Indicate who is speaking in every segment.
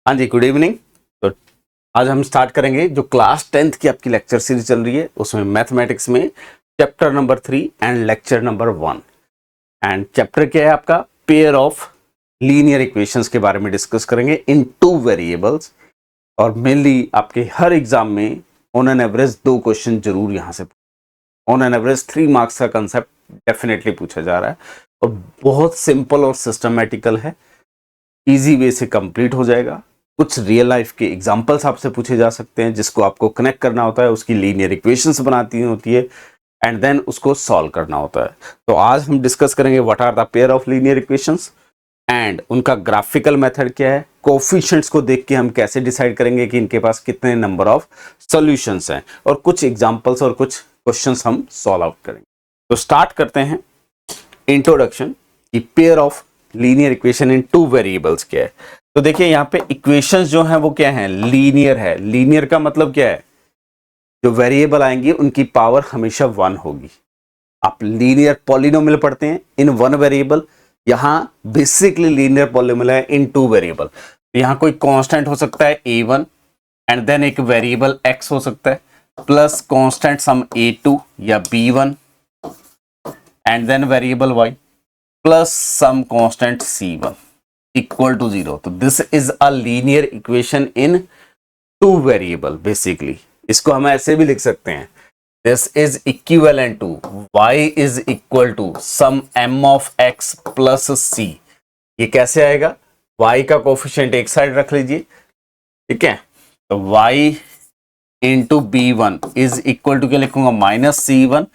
Speaker 1: हाँ जी, good evening. तो आज हम स्टार्ट करेंगे जो क्लास 10th की आपकी लेक्चर सीरीज चल रही है, उसमें मैथमेटिक्स में chapter number 3 and lecture number 1। And chapter क्या है आपका? पेयर ऑफ लीनियर इक्वेशंस के बारे में डिस्कस करेंगे इन 2 वेरिएबल्स। और मेनली आपके हर एग्जाम में ऑन एन एवरेज 2 क्वेश्चन जरूर यहाँ से, ऑन एन एवरेज 3 मार्क्स का कंसेप्ट डेफिनेटली पूछा जा रहा है और बहुत सिंपल और सिस्टमेटिकल है, इजी वे से कंप्लीट हो जाएगा। कुछ रियल लाइफ के एग्जांपल्स आपसे पूछे जा सकते हैं जिसको आपको कनेक्ट करना होता है, उसकी लीनियर इक्वेशंस बनाती होती है एंड देन उसको सॉल्व करना होता है। तो आज हम डिस्कस करेंगे what are the pair of linear equations and उनका ग्राफिकल मेथड क्या है, कोफिशिएंट्स को देख के हम कैसे डिसाइड करेंगे कि इनके पास कितने नंबर ऑफ सॉल्यूशंस हैं, और कुछ एग्जांपल्स और कुछ क्वेश्चंस हम सॉल्व आउट करेंगे। तो स्टार्ट करते हैं इंट्रोडक्शन की pair of linear equation in 2 variables क्या है। तो देखिए यहाँ पे इक्वेशंस जो हैं वो क्या हैं? लीनियर है। लीनियर का मतलब क्या है? जो वेरिएबल आएंगे उनकी पावर हमेशा 1 होगी। आप लीनियर पॉलिनोमियल पढ़ते हैं इन 1 वेरिएबल, यहाँ बेसिकली लीनियर पॉलिनोमियल है इन 2 वेरिएबल। तो यहाँ कोई कांस्टेंट हो सकता है a1 एंड देन एक वेरिएबल x हो सकता है प्लस कांस्टेंट सम a2 या b1 and then variable y plus some constant c1 equal to 0। तो this is a linear equation in 2 variable. Basically इसको हम ऐसे भी लिख सकते हैं, this is equivalent to y is equal to some m of x plus c। ये कैसे आएगा? y का कोफिशिएंट एक साइड रख लीजिए, ठीक है। तो y into b1 is equal to क्या लिखूंगा? माइनस c1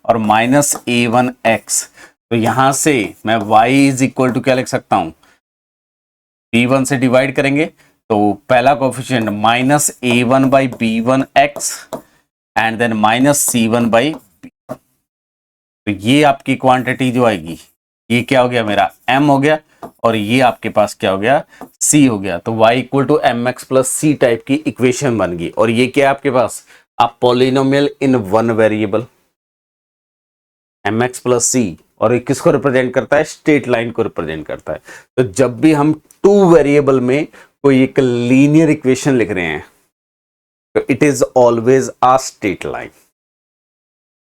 Speaker 1: और माइनस a1x। तो यहां से मैं y इज इक्वल टू क्या लिख सकता हूं? b1 से डिवाइड करेंगे तो पहला coefficient minus a1 by b1x and then minus c1 by b1। तो ये आपकी क्वांटिटी जो आएगी, ये क्या हो गया? मेरा m हो गया, और ये आपके पास क्या हो गया? c हो गया। तो y equal to mx plus c type की इक्वेशन बन गई। और ये क्या है आपके पास? आप polynomial in 1 variable mx plus c, और ये किसको रिप्रेजेंट करता है? स्ट्रेट लाइन को रिप्रेजेंट करता है। तो जब भी हम 2 वेरिएबल में कोई एक लीनियर इक्वेशन लिख रहे हैं तो it is always a straight line.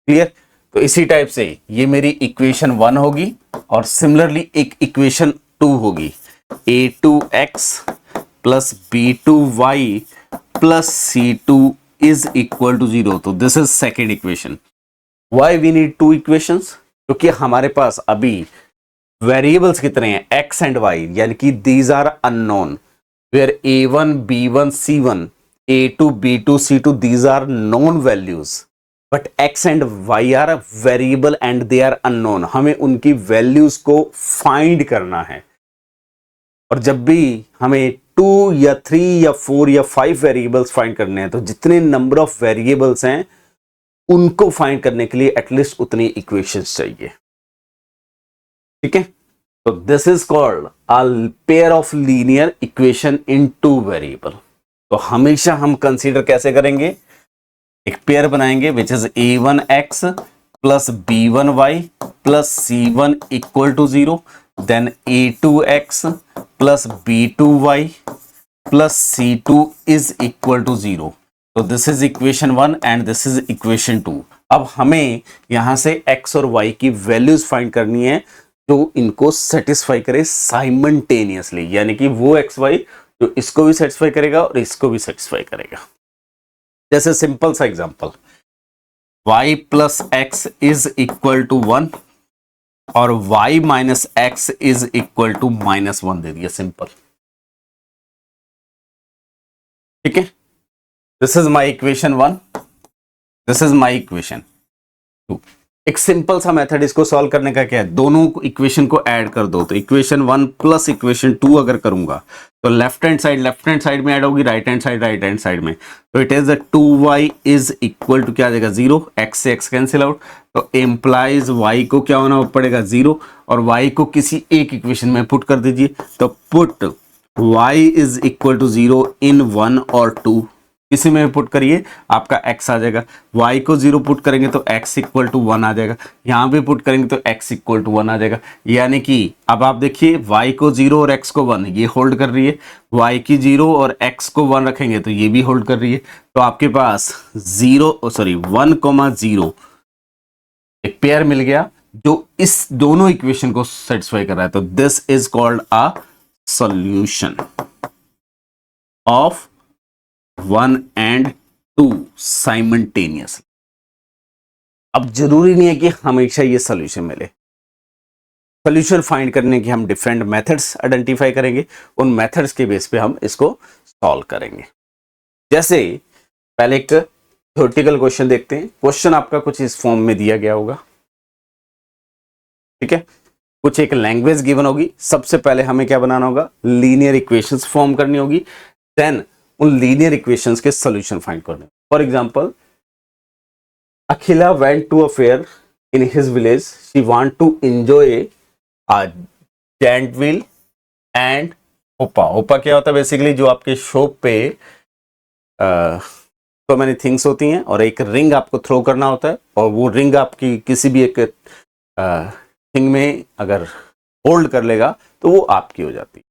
Speaker 1: Clear? तो इसी टाइप से ये मेरी इक्वेशन 1 होगी और सिमिलरली एक इक्वेशन 2 होगी, a2x plus b2y plus c2 is equal to 0। तो this is second equation. Why we need 2 equations? क्योंकि हमारे पास अभी वेरिएबल्स कितने हैं? x एंड y, यानी कि these are unknown, where a1 b1 c1 a2 b2 c2 these are known values, but x and y are variable and they are unknown। हमें उनकी values को फाइंड करना है, और जब भी हमें 2 या 3 या 4 या 5 वेरिएबल्स फाइंड करने हैं तो जितने नंबर ऑफ वेरिएबल्स हैं उनको फाइंड करने के लिए एटलीस्ट उतनी इक्वेशंस चाहिए, ठीक है। तो this is called a pair of linear equation in 2 variable. तो हमेशा हम कंसीडर कैसे करेंगे? एक पेयर बनाएंगे which is a1x plus b1y plus c1 equal to 0, then a2x plus b2y plus c2 is equal to 0। तो this is equation 1 and this is equation 2। अब हमें यहां से x और y की वैल्यूज फाइंड करनी है जो इनको सेटिस्फाई करे साइमल्टेनियसली, यानी कि वो xy जो इसको भी सेटिस्फाई करेगा और इसको भी सेटिस्फाई करेगा। जैसे सिंपल सा example, y plus x is equal to 1 और y minus x is equal to -1 दे दिया, सिंपल, ठीक है। This is my equation 1, this is my equation 2। एक सिंपल सा मेथड इसको सॉल्व करने का क्या है? दोनों इक्वेशन को ऐड कर दो। तो इक्वेशन 1 प्लस इक्वेशन 2 अगर करूंगा तो लेफ्ट हैंड साइड में ऐड होगी, राइट हैंड साइड में। तो it is 2y is equal to क्या आ जाएगा? 0। x से x कैंसिल आउट, तो एम्प्लाइज y को क्या होना पड़ेगा? 0, और y को किसी एक इक्वेशन में पुट कर दीजिए। तो put y is equal to 0 in 1 और 2, किसी में भी पुट करिए आपका x आ जाएगा, y को 0 पुट करेंगे तो x इक्वल टू 1 आ जाएगा, यहाँ भी पुट करेंगे तो x इक्वल टू 1 आ जाएगा। यानी कि अब आप देखिए y को 0 और x को 1 ये होल्ड कर रही है, y की 0 और x को 1 रखेंगे तो ये भी होल्ड कर रही है। तो आपके पास 1,0 एक पेयर मिल गया जो इस दोनों इक्वेशन को सेटिस्फाई कर रहा है। तो this is called a solution of 1 and 2 simultaneously. अब जरूरी नहीं है कि हमेशा ये सॉल्यूशन मिले। सॉल्यूशन फाइंड करने के हम डिफरेंट मेथड्स आइडेंटिफाई करेंगे, उन मेथड्स के बेस पे हम इसको सॉल्व करेंगे। जैसे पहले एक थ्योरेटिकल क्वेश्चन देखते हैं। क्वेश्चन आपका कुछ इस फॉर्म में दिया गया होगा, ठीक है। कुछ एक लैंग्वेज गिवन होगी। सबसे पहले हमें क्या बनाना होगा, लीनियर इक्वेशंस फॉर्म करनी होगी, देन उन लीनियर इक्वेशंस के सॉल्यूशन फाइंड करने। For example, Akhila went to a fair in his village, she want to enjoy a giant wheel and hoopla. Hoopla क्या होता है, बेसिकली जो आपके शॉप पे तो मैनी थिंग्स होती हैं और एक रिंग आपको थ्रो करना होता है, और वो रिंग आपकी किसी भी एक थिंग में अगर होल्ड कर लेगा तो वो आपकी हो जाती है,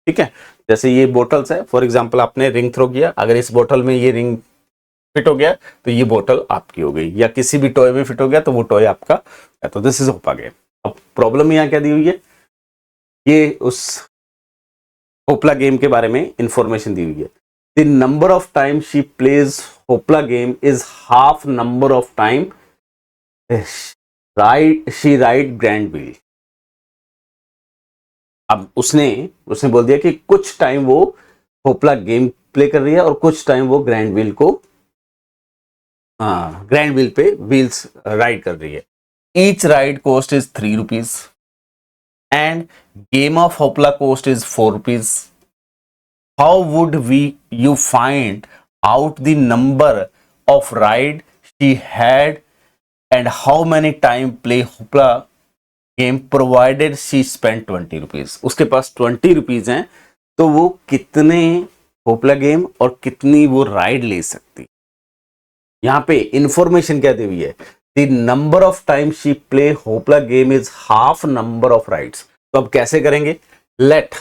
Speaker 1: ठीक है। जैसे ये बोटल्स है, फॉर एग्जांपल आपने रिंग थ्रो किया, अगर इस बोतल में ये रिंग फिट हो गया तो ये बोतल आपकी हो गई, या किसी भी टॉय में फिट हो गया तो वो टॉय आपका है। तो दिस इज होपा गेम। अब प्रॉब्लम यहाँ क्या दी हुई है, ये उस होपला गेम के बारे में इंफॉर्मेशन दी हुई है। The number of time she plays hoopla game is half number of time she ride grand wheel. अब उसने बोल दिया कि कुछ टाइम वो होपला गेम प्ले कर रही है और कुछ टाइम वो ग्रैंड व्हील पे व्हील्स राइड कर रही है। Each ride cost is 3 rupees and game of hoopla cost is 4 rupees. How would you find out the number of ride she had and how many time play hoopla game provided she spend 20 rupees. उसके पास 20 rupees हैं, तो वो कितने होपला game और कितनी वो ride ले सकती। यहां पे इंफॉर्मेशन क्या दी हुई है, the number of time she play hoopla game is half number of rides. तो अब कैसे करेंगे, लेट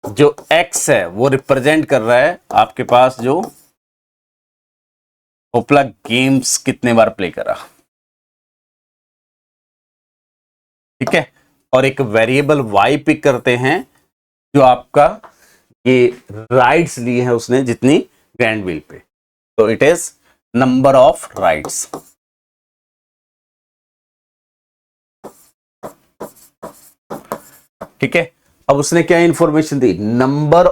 Speaker 1: जो x है वो रिप्रेजेंट कर रहा है आपके पास जो होपला गेम्स कितने बार प्ले करा, ठीक है। और एक वेरिएबल y पिक करते हैं जो आपका ये राइड्स लिए हैं उसने जितनी ग्रैंड व्हील पे, तो it is number of rides. ठीक है। अब उसने क्या इंफॉर्मेशन दी, number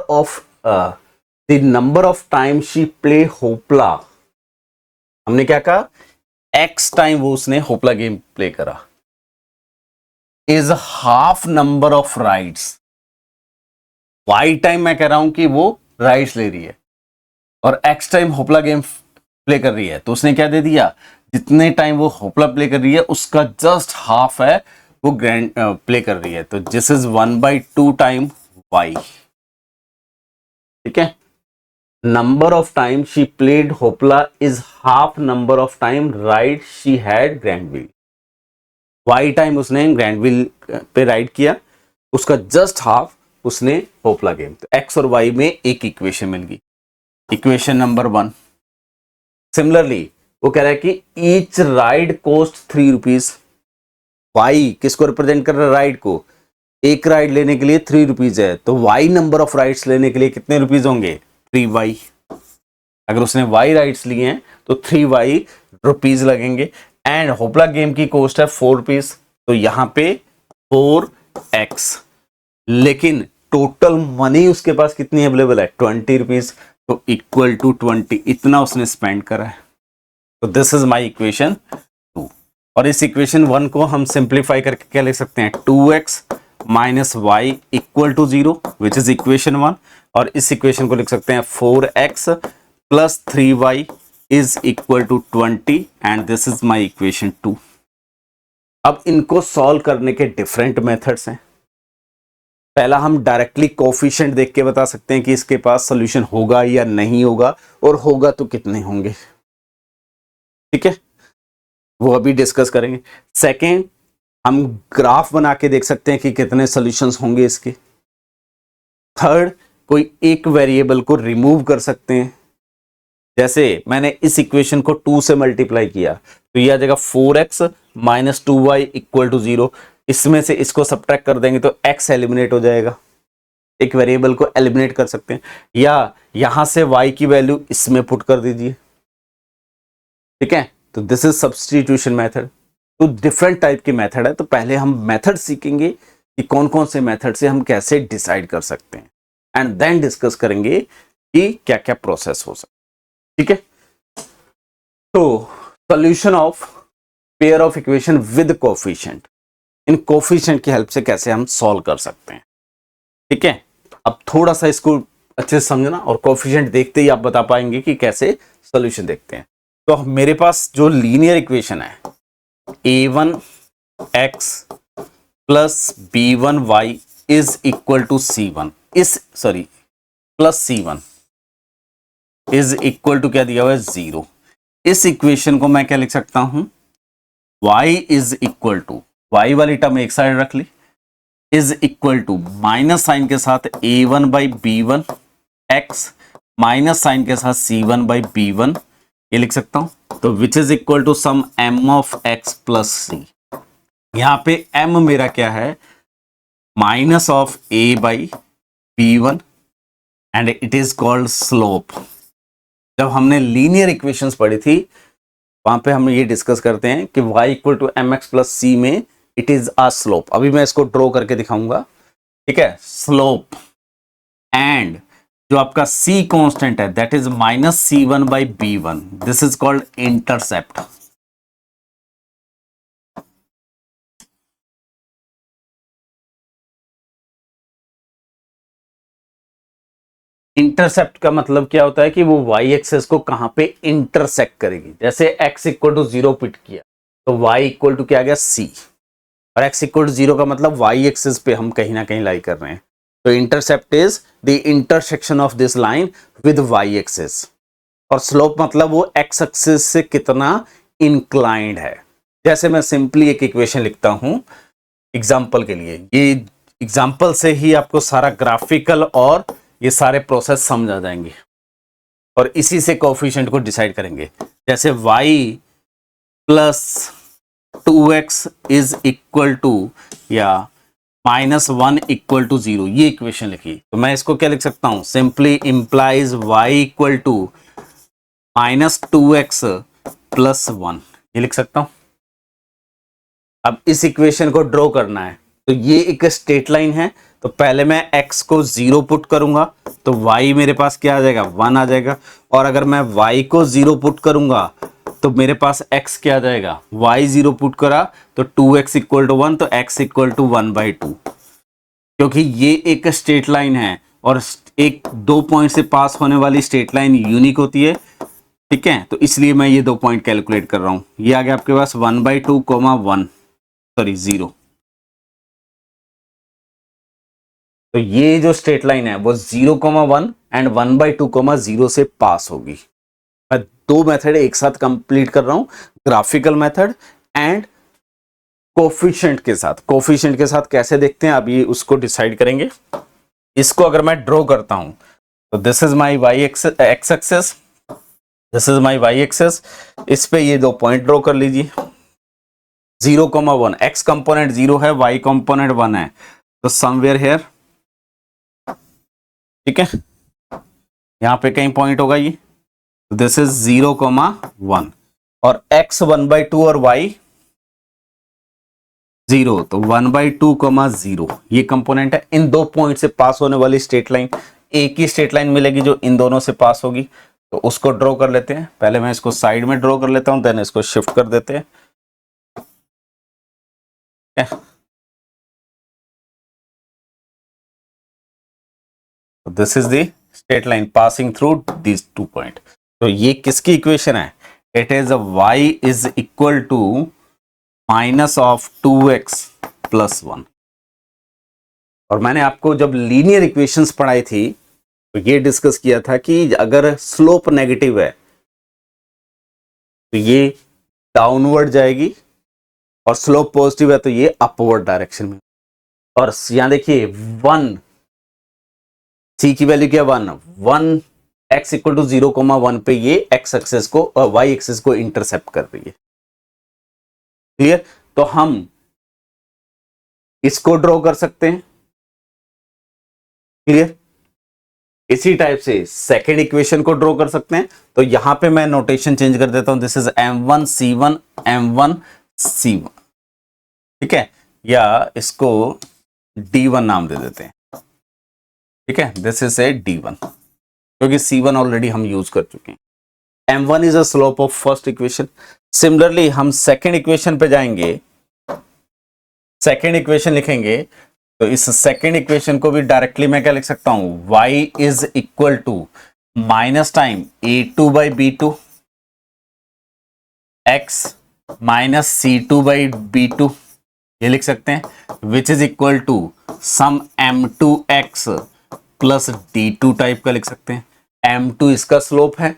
Speaker 1: of time she play hoopla. हमने क्या कहा, x टाइम वो उसने होपला गेम प्ले करा is half number of rides. y time मैं कह रहा हूं कि वो राइड्स ले रही है और x टाइम होपला गेम प्ले कर रही है, तो उसने क्या दे दिया, जितने टाइम वो होपला प्ले कर रही है उसका जस्ट हाफ है वो ग्रैंड प्ले कर रही है। तो दिस इज 1/2 टाइम y, ठीक है। Number of time she played hoopla is half number of time ride she had grand wheel. y time उसने ग्रैंड व्हील पे राइड किया, उसका जस्ट हाफ उसने होपला गेम। तो x और y में एक इक्वेशन मिल गई, इक्वेशन नंबर 1। सिमिलरली वो कह रहा है कि each ride cost 3 rupees. y किसको रिप्रेजेंट कर रहा है, राइड को। एक राइड लेने के लिए 3 रुपीज है, तो y नंबर ऑफ राइड्स लेने के लिए कितने रुपीज होंगे, 3y। अगर उसने y राइड्स लिए हैं तो 3y रुपीज लगेंगे। एंड होपला गेम की कॉस्ट है 4 रुपीज, तो यहां पे 4x, लेकिन टोटल मनी उसके पास कितनी अवेलेबल है, 20 रुपीज, तो इक्वल टू 20, इतना उसने स्पेंड करा है। तो दिस इज माई इक्वेशन 2। और इस इक्वेशन 1 को हम सिंप्लीफाई करके क्या लिख सकते हैं, 2x minus y equal to 0 which is equation 1। और इस इक्वेशन को लिख सकते हैं 4x plus 3y is equal to 20 and this is my equation 2। अब इनको सॉल्व करने के डिफरेंट मेथड्स हैं। पहला हम डायरेक्टली कोफिशिएंट देख के बता सकते हैं कि इसके पास सोल्यूशन होगा या नहीं होगा, और होगा तो कितने होंगे। ठीक है, वो अभी डिस्कस करेंगे। सेकेंड, हम ग्राफ बना के देख सकते हैं कि कितने सॉल्यूशंस होंगे इसके। थर्ड, कोई एक वेरिएबल को रिमूव कर सकते हैं। जैसे मैंने इस इक्वेशन को 2 से मल्टीप्लाई किया तो ये आ जाएगा 4x minus 2y equal to 0। इसमें से इसको सब्ट्रैक्ट कर देंगे तो x एलिमिनेट हो जाएगा। एक वेरिएबल को एलिमिनेट कर सकते हैं, या यहां से y की वैल्यू इसमें पुट कर दीजिए। ठीक है, तो दिस इज सब्स्टिट्यूशन मेथड। तो डिफरेंट टाइप के मेथड है, तो पहले हम मेथड सीखेंगे कि कौन कौन से मेथड से हम कैसे डिसाइड कर सकते हैं, एंड देन डिस्कस करेंगे कि क्या क्या प्रोसेस हो सकता है। ठीक है, तो solution of pair of equation with coefficient, in coefficient की हेल्प से कैसे हम सॉल्व कर सकते हैं। ठीक है, अब थोड़ा सा इसको अच्छे से समझना, और कोफिशिएंट देखते ही आप बता पाएंगे कि कैसे सॉल्यूशन देखते हैं। तो मेरे पास जो लीनियर इक्वेशन है a1x plus b1y is equal to c1 plus c1 is equal to क्या दिया हुआ है 0। इस इक्वेशन को मैं क्या लिख सकता हूं, y is equal to, y वाली टर्म एक साइड रख ली, is equal to minus sign के साथ a1 by b1 x minus sign के साथ c1 बाई b1, ये लिख सकता हूं। तो which is equal to some m of x plus c। यहां पे m मेरा क्या है, minus of a by b1, and it is called slope. जब हमने लीनियर इक्वेशंस पढ़ी थी वहां पे हम ये डिस्कस करते हैं कि y equal to M X plus C में इट इज अ स्लोप। अभी मैं इसको ड्रॉ करके दिखाऊंगा। ठीक है, स्लोप एंड जो आपका c कांस्टेंट है that is minus C one by B one, this is called intercept. Intercept का मतलब क्या होता है कि वो y एक्सेस को कहां पे इंटरसेक्ट करेगी। जैसे x इक्वल टू 0 पिट किया तो y इक्वल टू क्या आ गया c, और x इक्वल टू 0 का मतलब y एक्सेस पे हम कहीं ना कहीं लाई कर रहे हैं। तो intercept is the intersection of this line with y axis, और स्लोप मतलब वो x एक्सेस से कितना इंक्लाइंड है। जैसे मैं सिंपली एक इक्वेशन लिखता हूं एग्जाम्पल के लिए, ये एग्जाम्पल से ही आपको सारा ग्राफिकल और ये सारे प्रोसेस समझ आ जाएंगे, और इसी से कोएफिशिएंट को डिसाइड करेंगे। जैसे y plus 2x is equal to या माइनस 1 इक्वल टू 0, ये इक्वेशन लिखी। तो मैं इसको क्या लिख सकता हूं, simply implies y equal to minus 2x plus 1, ये लिख सकता हूं। अब इस इक्वेशन को ड्रॉ करना है, तो ये एक स्ट्रेट लाइन है, तो पहले मैं x को 0 पुट करूंगा तो y मेरे पास क्या आ जाएगा, 1 आ जाएगा। और अगर मैं y को 0 पुट करूंगा तो मेरे पास x क्या आ जाएगा, y 0 पुट करा तो 2x इक्वल टू 1, तो x इक्वल टू 1/2। क्योंकि ये एक स्ट्रेट लाइन है और एक 2 पॉइंट से पास होने वाली स्ट्रेट लाइन यूनिक होती है। ठीक है, तो इसलिए मैं ये 2 पॉइंट कैलकुलेट कर रहा हूं। ये आ गया आपके पास 1/2, 1 सॉरी 0। तो ये जो स्ट्रेट लाइन है वो 0,1 एंड 1/2, 0 से पास होगी। मैं 2 मेथड एक साथ कंप्लीट कर रहा हूं, ग्राफिकल मेथड एंड कोफिशिएंट के साथ। कोफिशिएंट के साथ कैसे देखते हैं अभी उसको डिसाइड करेंगे। इसको अगर मैं ड्रॉ करता हूं तो this is my y x axis, this is my y axis. इस पे ये 2 पॉइंट ड्रॉ कर लीजिए, 0,1, x कंपोनेंट 0 है, y कंपोनेंट 1 है, तो समवेयर हियर, ठीक है, यहां पे कहीं पॉइंट होगा ये, दिस इज 0,1, और x 1/2 और y 0, तो 1/2, 0 ये कंपोनेंट है। इन 2 पॉइंट से पास होने वाली स्ट्रेट लाइन, एक ही स्ट्रेट लाइन मिलेगी जो इन दोनों से पास होगी, तो उसको ड्रॉ कर लेते हैं। पहले मैं इसको साइड में ड्रॉ कर लेता हूं, देन इसको शिफ्ट कर देते हैं। This is the straight line passing through these 2 point. तो ये किसकी इक्वेशन है, it is y is equal to minus of 2x plus 1। और मैंने आपको जब लीनियर इक्वेशंस पढ़ाई थी तो ये डिस्कस किया था कि अगर स्लोप नेगेटिव है तो ये डाउनवर्ड जाएगी और स्लोप पॉजिटिव है तो ये अपवर्ड डायरेक्शन में। और यहां देखिए 1, सी की वैल्यू क्या 1 x इक्वल टू 0,1 पे ये x एक्सेस को और y एक्सेस को इंटरसेप्ट कर रही है। क्लियर? तो हम इसको ड्रॉ कर सकते हैं। क्लियर? इसी टाइप से सेकेंड इक्वेशन को ड्रॉ कर सकते हैं। तो यहां पे मैं नोटेशन चेंज कर देता हूं, this is m1 c1 m1 c1, ठीक है, या इसको d1 नाम दे देते हैं। ठीक है, दिस इज ए d1 क्योंकि c1 ऑलरेडी हम यूज कर चुके हैं। m1 is a slope of first equation. Similarly हम सेकेंड इक्वेशन पे जाएंगे, सेकेंड इक्वेशन लिखेंगे तो इस सेकेंड इक्वेशन को भी डायरेक्टली मैं क्या लिख सकता हूं, y is equal to minus time a2 by b2 x minus c2 by b2, ये लिख सकते हैं, which is equal to some m2x plus d2 type का लिख सकते हैं। m2 इसका स्लोप है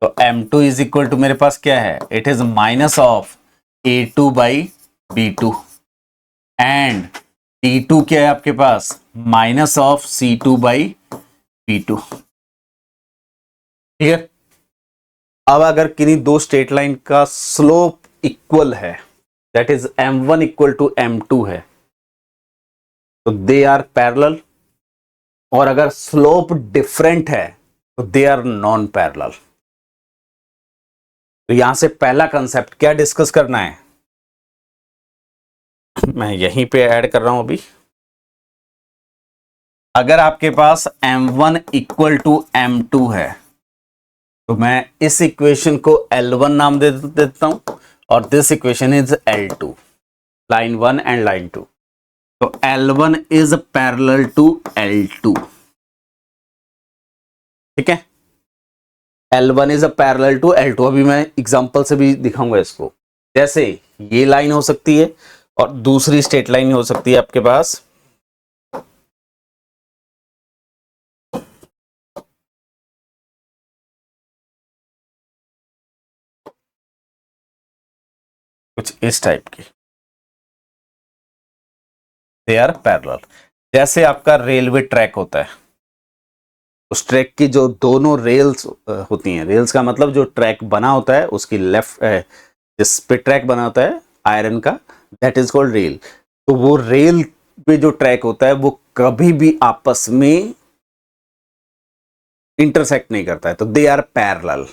Speaker 1: तो m2 इज इक्वल टू मेरे पास क्या है, it is minus of a2 by b2 and d2 क्या है आपके पास, minus of c2 by b2। ठीक है, अब अगर किन्हीं दो स्ट्रेट लाइन का स्लोप इक्वल है, that is m1 equal to m2 है, तो दे आर पैरेलल, और अगर स्लोप डिफरेंट है तो दे आर नॉन पैरेलल। तो यहां से पहला कंसेप्ट क्या डिस्कस करना है, मैं यहीं पे ऐड कर रहा हूं अभी। अगर आपके पास m1 इक्वल टू m2 है तो मैं इस इक्वेशन को L1 नाम दे देता हूं और this equation is L2, line 1 and line 2। तो L1 is parallel to L2। ठीक है, L1 is parallel to L2। अभी मैं एग्जांपल से भी दिखाऊंगा इसको। जैसे ये लाइन हो सकती है और दूसरी स्ट्रेट लाइन हो सकती है आपके पास कुछ इस टाइप की, दे आर पैरेलल। जैसे आपका रेलवे ट्रैक होता है, उस ट्रैक की जो दोनों रेल्स होती हैं, रेल्स का मतलब जो ट्रैक बना होता है उसकी लेफ्ट, जिस पे ट्रैक बना होता है आयरन का, दैट इज कॉल्ड रेल। तो वो रेल पे जो ट्रैक होता है वो कभी भी आपस में इंटरसेक्ट नहीं करता है, तो दे आर पैरेलल।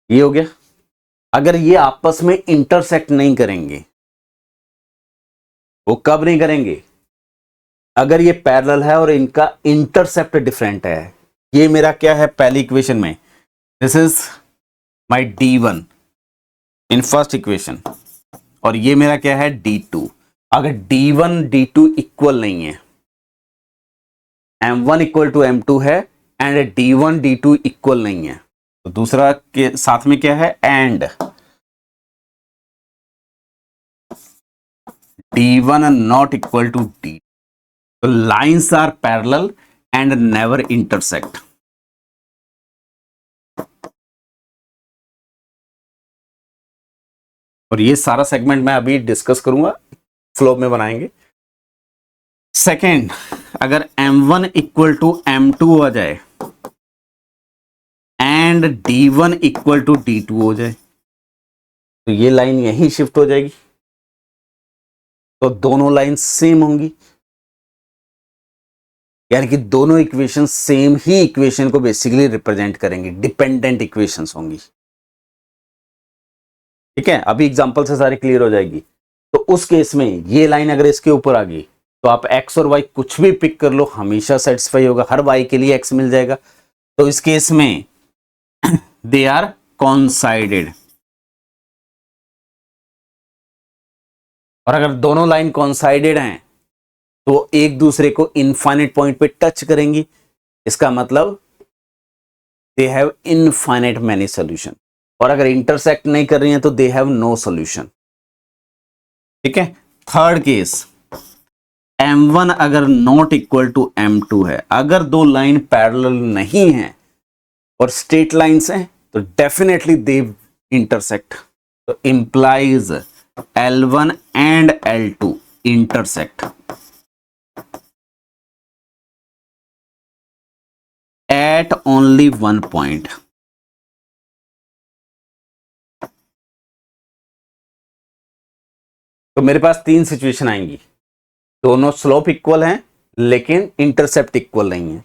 Speaker 1: ये हो गया। अगर ये आपस में इंटरसेक्ट नहीं करेंगे, वो कब नहीं करेंगे, अगर ये पैरेलल है और इनका इंटरसेप्ट डिफरेंट है। ये मेरा क्या है पहली इक्वेशन में, this is my d1 in first equation, और ये मेरा क्या है d2। अगर d1 d2 इक्वल नहीं है, m1 इक्वल टू m2 है एंड d1 d2 इक्वल नहीं है, तो दूसरा के साथ में क्या है, and d1 not equal to d। तो lines are parallel and never intersect. और ये सारा सेगमेंट मैं अभी डिस्कस करूंगा, फ्लो में बनाएंगे। सेकेंड, अगर m1 इक्वल टू m2 हो जाए and d1 equal to d2 हो जाए, तो ये लाइन यहीं शिफ्ट हो जाएगी, तो दोनों लाइन सेम होंगी, यानी कि दोनों इक्वेशन सेम ही इक्वेशन को बेसिकली रिप्रेजेंट करेंगे, डिपेंडेंट इक्वेशंस होंगी। ठीक है, अभी एग्जांपल से सारी क्लियर हो जाएगी। तो उस केस में ये लाइन अगर इसके ऊपर आ गई तो आप x और y कुछ भी पिक कर लो, हमेशा सेटिस्फाई होगा, हर y के लिए x मिल जाएगा। तो इस केस में दे आर कॉन्साइडेड। और अगर दोनों लाइन कॉन्साइडेड हैं तो एक दूसरे को इनफाइनाइट पॉइंट पे टच करेंगी, इसका मतलब दे हैव इनफाइनाइट मैनी सॉल्यूशन। और अगर इंटरसेक्ट नहीं कर रही हैं तो दे हैव नो सॉल्यूशन। ठीक है, थर्ड केस, M1 अगर नॉट इक्वल टू M2 है, अगर दो लाइन पैरेलल नहीं है और स्ट्रेट लाइंस हैं तो डेफिनेटली दे इंटरसेक्ट, तो implies L1 and L2 intersect at only one point. तो मेरे पास तीन सिचुएशन आएंगी, दोनों स्लोप इक्वल हैं लेकिन इंटरसेप्ट इक्वल नहीं है,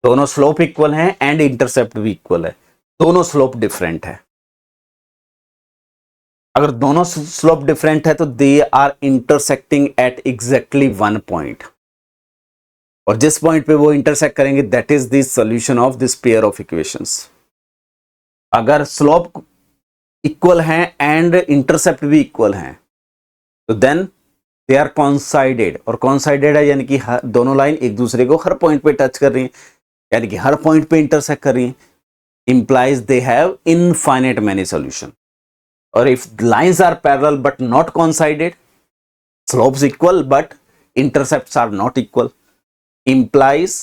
Speaker 1: दोनों स्लोप इक्वल हैं एंड इंटरसेप्ट भी इक्वल है, दोनों स्लोप डिफरेंट है। अगर दोनों स्लोप डिफरेंट है तो they are intersecting at exactly one point, और जिस पॉइंट पे वो इंटरसेक्ट करेंगे that is the solution of this pair of equations. अगर स्लोप इक्वल हैं एंड इंटरसेप्ट भी इक्वल हैं तो देन दे आर कॉन्साइडेड, और कॉन्साइडेड है यानी कि दोनों लाइन एक दूसरे को हर पॉइंट पे टच कर रही हैं, यानी कि हर पॉइंट पे इंटरसेक्ट कर रही हैं, implies they have infinite many solution. और if lines are parallel but not coincided, slopes equal but intercepts are not equal, implies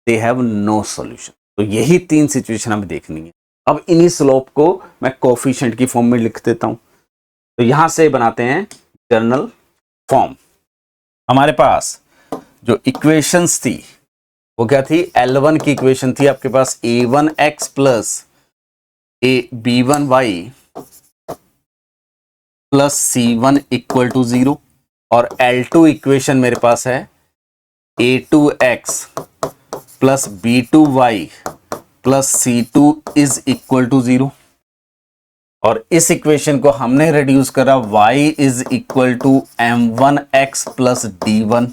Speaker 1: they have no solution. तो यही तीन सिचुएशन हमें देखनी है। अब इन्हीं स्लोप को मैं कोफिशिएंट की फॉर्म में लिख देता हूं। तो यहां से बनाते हैं जनरल फॉर्म। हमारे पास जो इक्वेशंस थी वो क्या थी, L1 की इक्वेशन थी आपके पास a1x plus b1y plus c1 equal to 0, और L2 इक्वेशन मेरे पास है a2x plus b2y plus c2 is equal to 0, और इस इक्वेशन को हमने रिड्यूस करा y is equal to m1x plus d1,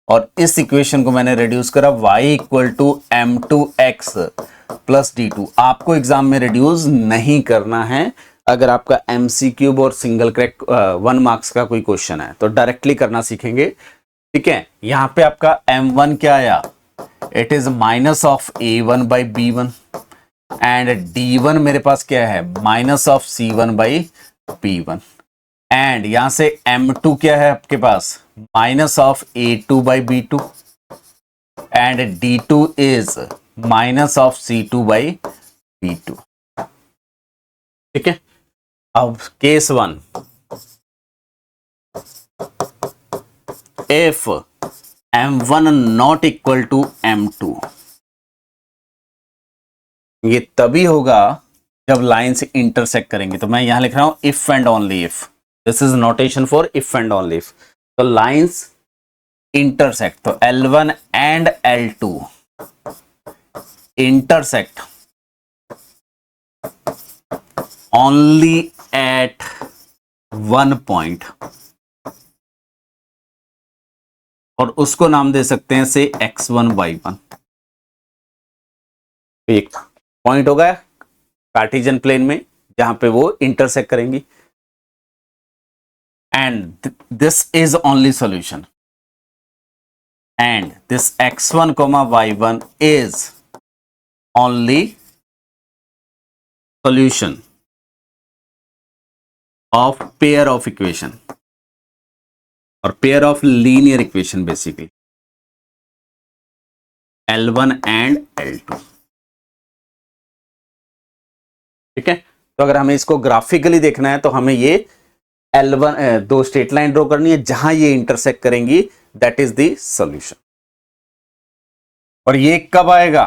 Speaker 1: और इस इक्वेशन को मैंने रिड्यूस करा y equal to m2x plus d2। आपको एग्जाम में रिड्यूस नहीं करना है, अगर आपका MCQ और सिंगल क्रैक 1 मार्क्स का कोई क्वेश्चन है तो डायरेक्टली करना सीखेंगे। ठीक है, यहां पे आपका m1 क्या आया, it is minus of a1 by b1, and d1 मेरे पास क्या है, minus of c1 by b1, and यहां से m2 क्या है आपके पास, minus of a2 by b2, and d2 is minus of c2 by b2। ठीक है, अब case 1, if m1 not equal to m2, ये तभी होगा जब लाइन से इंटरसेक्ट करेंगे। तो मैं यहां लिख रहा हूं if and only if, this is notation for if and only if. तो लाइंस इंटरसेक्ट, तो L1 and L2 intersect only at one point, और उसको नाम दे सकते हैं से x1 y1। एक पॉइंट होगा कार्टेशियन प्लेन में जहां पे वो इंटरसेक्ट करेंगी, and this is only solution, and this x1 y1 is only solution of pair of equation, और pair of linear equation basically L1 and L2। ठीक है, तो अगर हमें इसको ग्राफिकली देखना है तो हमें ये L1 दो स्ट्रेट लाइन ड्रॉ करनी है जहां ये इंटरसेक्ट करेंगी, दैट इज द सॉल्यूशन। और ये कब आएगा,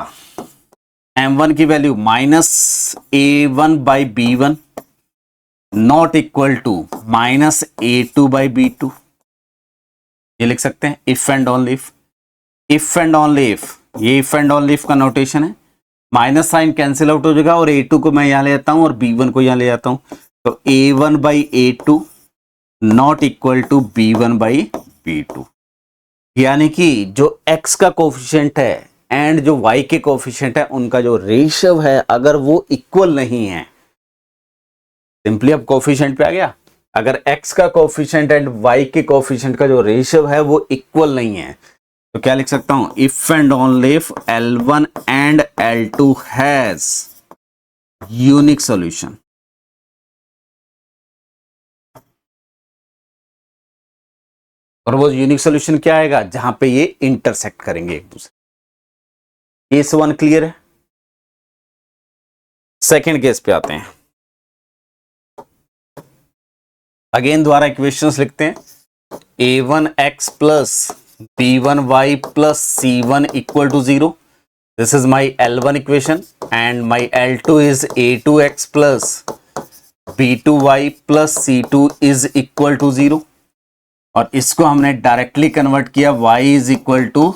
Speaker 1: m1 की value minus a1 by b1 not equal to minus a2 by b2, ये लिख सकते हैं if and only if. If and only if, ये इफ एंड ओनली इफ का नोटेशन है, माइनस साइन कैंसिल आउट हो जाएगा और a2 को मैं यहां ले आता हूं और b1 को यहां ले आता हूं, तो a1 by a2 not equal to b1 by b2, यानी कि जो x का कोफिशिएंट है एंड जो y के कोफिशिएंट है उनका जो रेशियो है अगर वो इक्वल नहीं है, सिंपली अब कोफिशिएंट पे आ गया, अगर x का कोफिशिएंट एंड y के कोफिशिएंट का जो रेशियो है वो इक्वल नहीं है तो क्या लिख सकता हूं, if and only if L1 and L2 has unique solution. और वो यूनिक सोल्यूशन क्या आएगा, जहां पे ये इंटरसेक्ट करेंगे एक दूसरे। केस 1 क्लियर है। सेकेंड केस पे आते हैं। अगेन दोबारा इक्वेशंस लिखते हैं। a1x plus b1y plus c1 equal to 0। This is my L1 equation and my L2 is a2x plus b2y plus c2 is equal to 0। और इसको हमने डायरेक्टली कन्वर्ट किया, y is equal to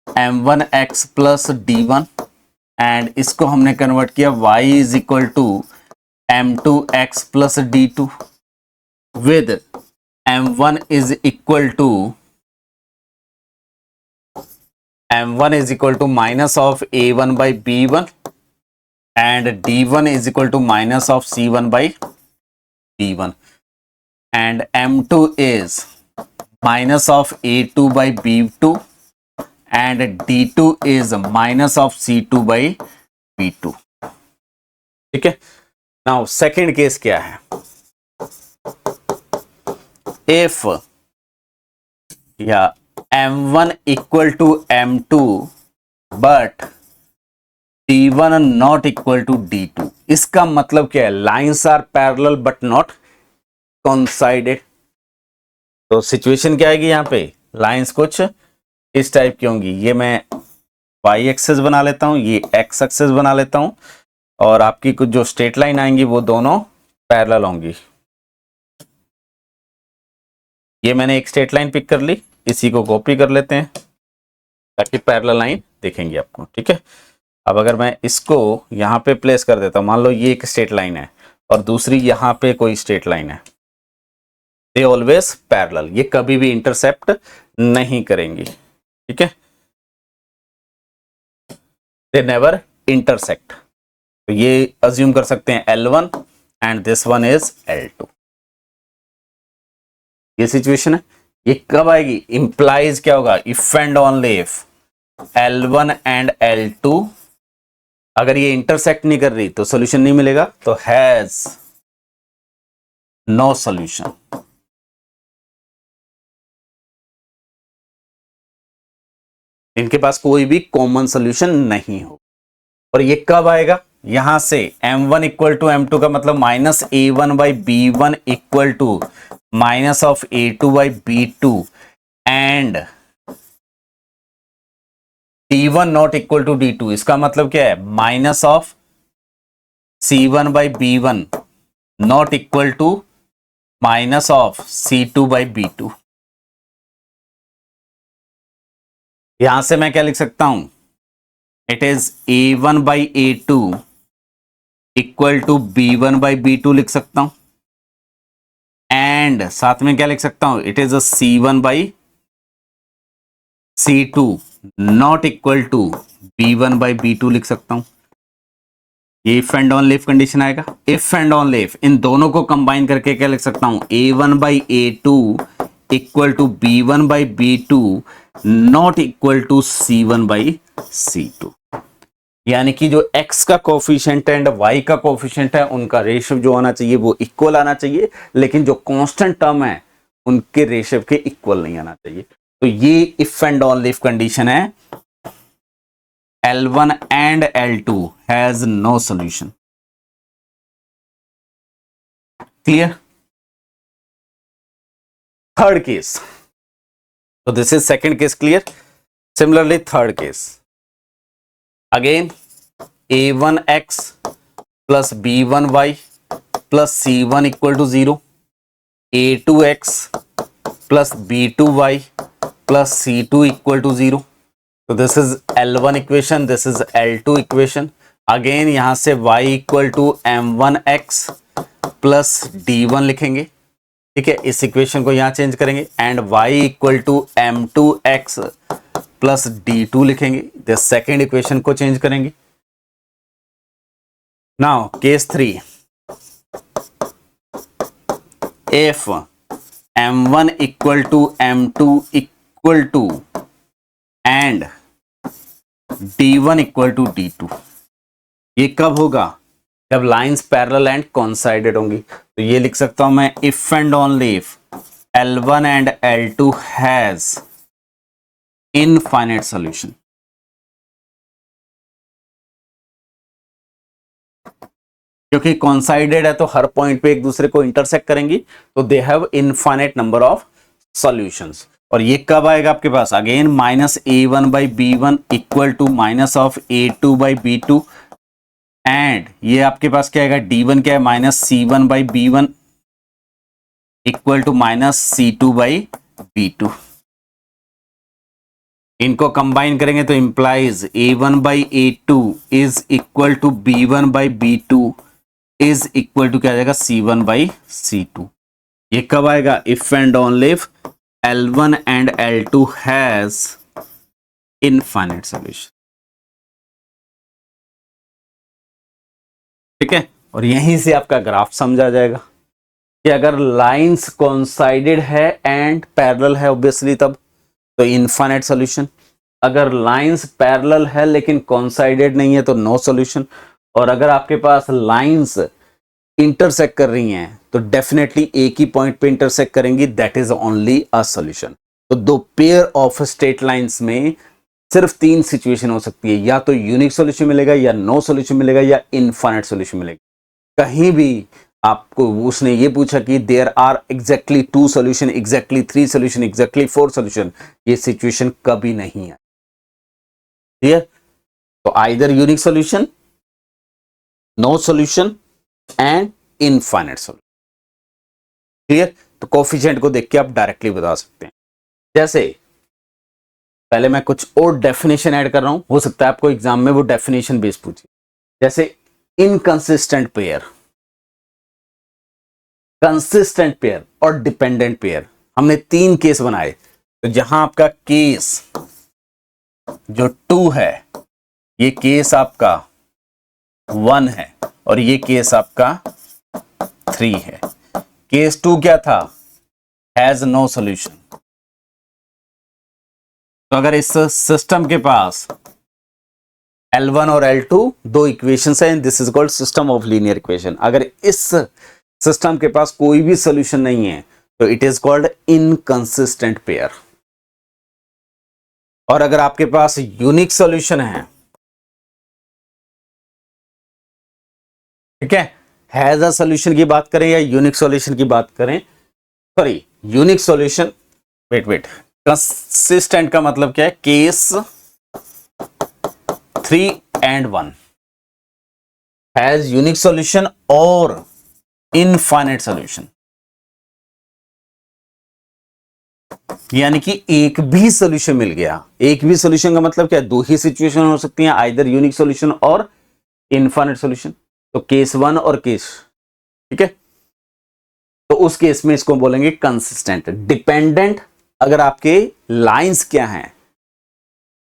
Speaker 1: m1x plus d1 and इसको हमने convert किया y is equal to m2x plus d2 with m1 is equal to minus of a1 by b1 and d1 is equal to minus of c1 by b1 and m2 is minus of a2 by b2 and d2 is minus of c2 by b2। ठीक है। Now second case क्या है, if m1 equal to m2 but d1 not equal to d2, इसका मतलब क्या है, lines are parallel but not coincided. तो situation क्या आएगी, यहां पे लाइन्स कुछ इस टाइप की होंगी। ये मैं y एक्सेस बना लेता हूं, ये x एक्सेस बना लेता हूं और आपकी कुछ जो स्ट्रेट लाइन आएंगी वो दोनों पैरेलल होंगी। ये मैंने एक स्ट्रेट लाइन पिक कर ली, इसी को कॉपी कर लेते हैं ताकि पैरेलल लाइन दिखेंगी आपको। ठीक है। अब अगर मैं इसको यहाँ पे प्लेस कर देता हूँ, मान लो ये एक स्ट्रेट लाइन है और दूसरी यहाँ पे कोई स्ट्रेट लाइन है, दे ऑलवेज पैरेलल, ये कभी भी इंटरसेप्ट नहीं करेंगी। ठीक है, दे नेवर इंटरसेक्ट। तो ये अज्यूम कर सकते हैं L1 and this one is L2। ये सिचुएशन है। ये कब आएगी, इंप्लाइज क्या होगा, if and only if L1 and L2 अगर ये इंटरसेक्ट नहीं कर रही तो सॉल्यूशन नहीं मिलेगा, तो हैज नो सॉल्यूशन। इनके पास कोई भी कॉमन सॉल्यूशन नहीं हो। और ये कब आएगा, यहां से m1 इक्वल टू m2 का मतलब minus a1 by b1 equal to minus of a2 by b2 and d1 not equal to d2। इसका मतलब क्या है, minus of c1 by b1 not equal to minus of c2 by b2। यहां से मैं क्या लिख सकता हूं, it is a1 by a2 equal to b1 by b2 लिख सकता हूं एंड साथ में क्या लिख सकता हूं, it is a c1 by c2 not equal to b1 by b2 लिख सकता हूं। ये if and only if condition आएगा। इफ एंड ओनली इफ इन दोनों को कंबाइन करके क्या लिख सकता हूं, a1 by a2 equal to b1 by b2 not equal to c1 by c2। यानी कि जो x का कोफिशिएंट एंड y का कोफिशिएंट है उनका रेशियो जो आना चाहिए वो इक्वल आना चाहिए, लेकिन जो कांस्टेंट टर्म है उनके रेशियो के इक्वल नहीं आना चाहिए। तो ये if and only if condition है। L1 and L2 has no solution. Clear. Third case, so this is second case, clear? Similarly third case, again a1x plus b1y plus c1 equal to 0, a2x plus b2y plus c2 equal to 0। so this is L1 equation, this is L2 equation। again यहां से y equal to m1x plus d1 लिखेंगे। ठीक है, इस equation को यहां change करेंगे and y equal to m2x plus d2 लिखेंगे। द सेकेंड इक्वेशन को चेंज करेंगे। Now case 3, if m1 equal to m2 equal to and d1 equal to d2। ये कब होगा, जब लाइंस पैरेलल एंड कोइंसाइडेड होंगी। तो ये लिख सकता हूं मैं, if and only if L1 and L2 has infinite solution. क्योंकि कॉन्साइडेड है तो हर पॉइंट पे एक दूसरे को इंटरसेक्ट करेंगी, तो they have infinite number of solutions. और ये कब आएगा आपके पास? Again minus A1 by B1 equal to minus of A2 by B2, and ये आपके पास क्या आएगा? D1 क्या है? Minus C1 by B1 equal to minus C2 by B2। इनको कंबाइन करेंगे तो implies A1 by A2 is equal to B1 by B2 is equal to क्या आ जाएगा? C1 by C2। ये कब आएगा? If and only if L1 and L2 has infinite solution. ठीक है, और यहीं से आपका ग्राफ समझा जाएगा कि अगर लाइंस कोइंसाइडेड है एंड पैरेलल है ऑब्वियसली तब तो इनफाइनाइट सॉल्यूशन, अगर लाइंस पैरेलल है लेकिन कोइंसाइडेड नहीं है तो नो सॉल्यूशन, और अगर आपके पास लाइंस इंटरसेक्ट कर रही हैं तो डेफिनेटली एक ही पॉइंट पे इंटरसेक्ट करेंगी, that is only a solution. तो दो पेयर ऑफ स्ट्रेट लाइंस में सिर्फ तीन सिचुएशन हो सकती है, या तो यूनिक सॉल्यूशन मिलेगा, या नो सॉल्यूशन मिलेगा, या इनफाइनाइट सॉल्यूशन मिलेगा। कहीं भी आपको उसने ये पूछा कि there are exactly 2 solution, exactly 3 solution, exactly 4 solution, ये सिचुएशन कभी नहीं है। क्लियर? तो either unique solution, no solution and infinite solution. Clear? तो कोफिशिएंट को देख के आप डायरेक्टली बता सकते हैं। जैसे पहले मैं कुछ और डेफिनेशन ऐड कर रहा हूं, हो सकता है आपको एग्जाम में वो डेफिनेशन बेस पूछे। जैसे इनकंसिस्टेंट पेयर, कंसिस्टेंट पेयर और डिपेंडेंट पेयर, हमने 3 केस बनाए। तो जहां आपका केस जो 2 है, ये केस आपका 1 है, और ये केस आपका 3 है। केस 2 क्या था? Has no solution. तो अगर इस सिस्टम के पास L1 और L2 दो इक्वेशंस हैं, this is called system of linear equation. अगर इस सिस्टम के पास कोई भी सॉल्यूशन नहीं है तो it is called inconsistent pair. और अगर आपके पास यूनिक सॉल्यूशन है, ठीक है, हैज अ सॉल्यूशन की बात करें या यूनिक सॉल्यूशन की बात करें, sorry unique solution, wait, consistent का मतलब क्या है? Case 3 and 1 has unique solution और इनफाइनाइट सॉल्यूशन, यानी कि एक भी सॉल्यूशन मिल गया। एक भी सॉल्यूशन का मतलब क्या है? 2 ही सिचुएशन हो सकती हैं, आइदर यूनिक सॉल्यूशन और इनफाइनाइट सॉल्यूशन। तो केस 1 और केस, ठीक है, तो उस केस में इसको बोलेंगे कंसिस्टेंट। डिपेंडेंट, अगर आपके लाइंस क्या हैं?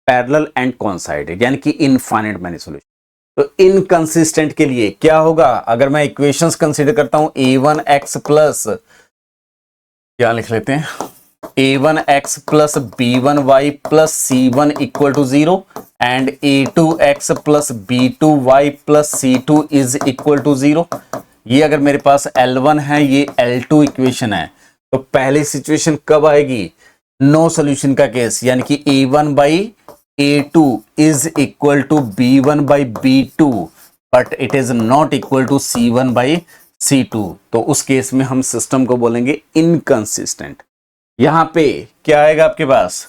Speaker 1: पैरेलल एंड कोइंसाइडेड, यानी कि इनफाइनाइट मैनी सॉल्यूशन। तो इनकंसिस्टेंट के लिए क्या होगा? अगर मैं इक्वेशंस कंसीडर करता हूं, a1x प्लस, क्या लिख लेते हैं, a1x plus b1y plus c1 equal to 0 and a2x plus b2y plus c2 is equal to 0। ये अगर मेरे पास L1 है, ये L2 इक्वेशन है, तो पहली सिचुएशन कब आएगी? नो सॉल्यूशन का केस, यानी कि a1 by a2 is equal to b1 by b2, but it is not equal to c1 by c2। तो उस केस में हम सिस्टम को बोलेंगे इनकंसिस्टेंट। यहां पे क्या आएगा आपके पास?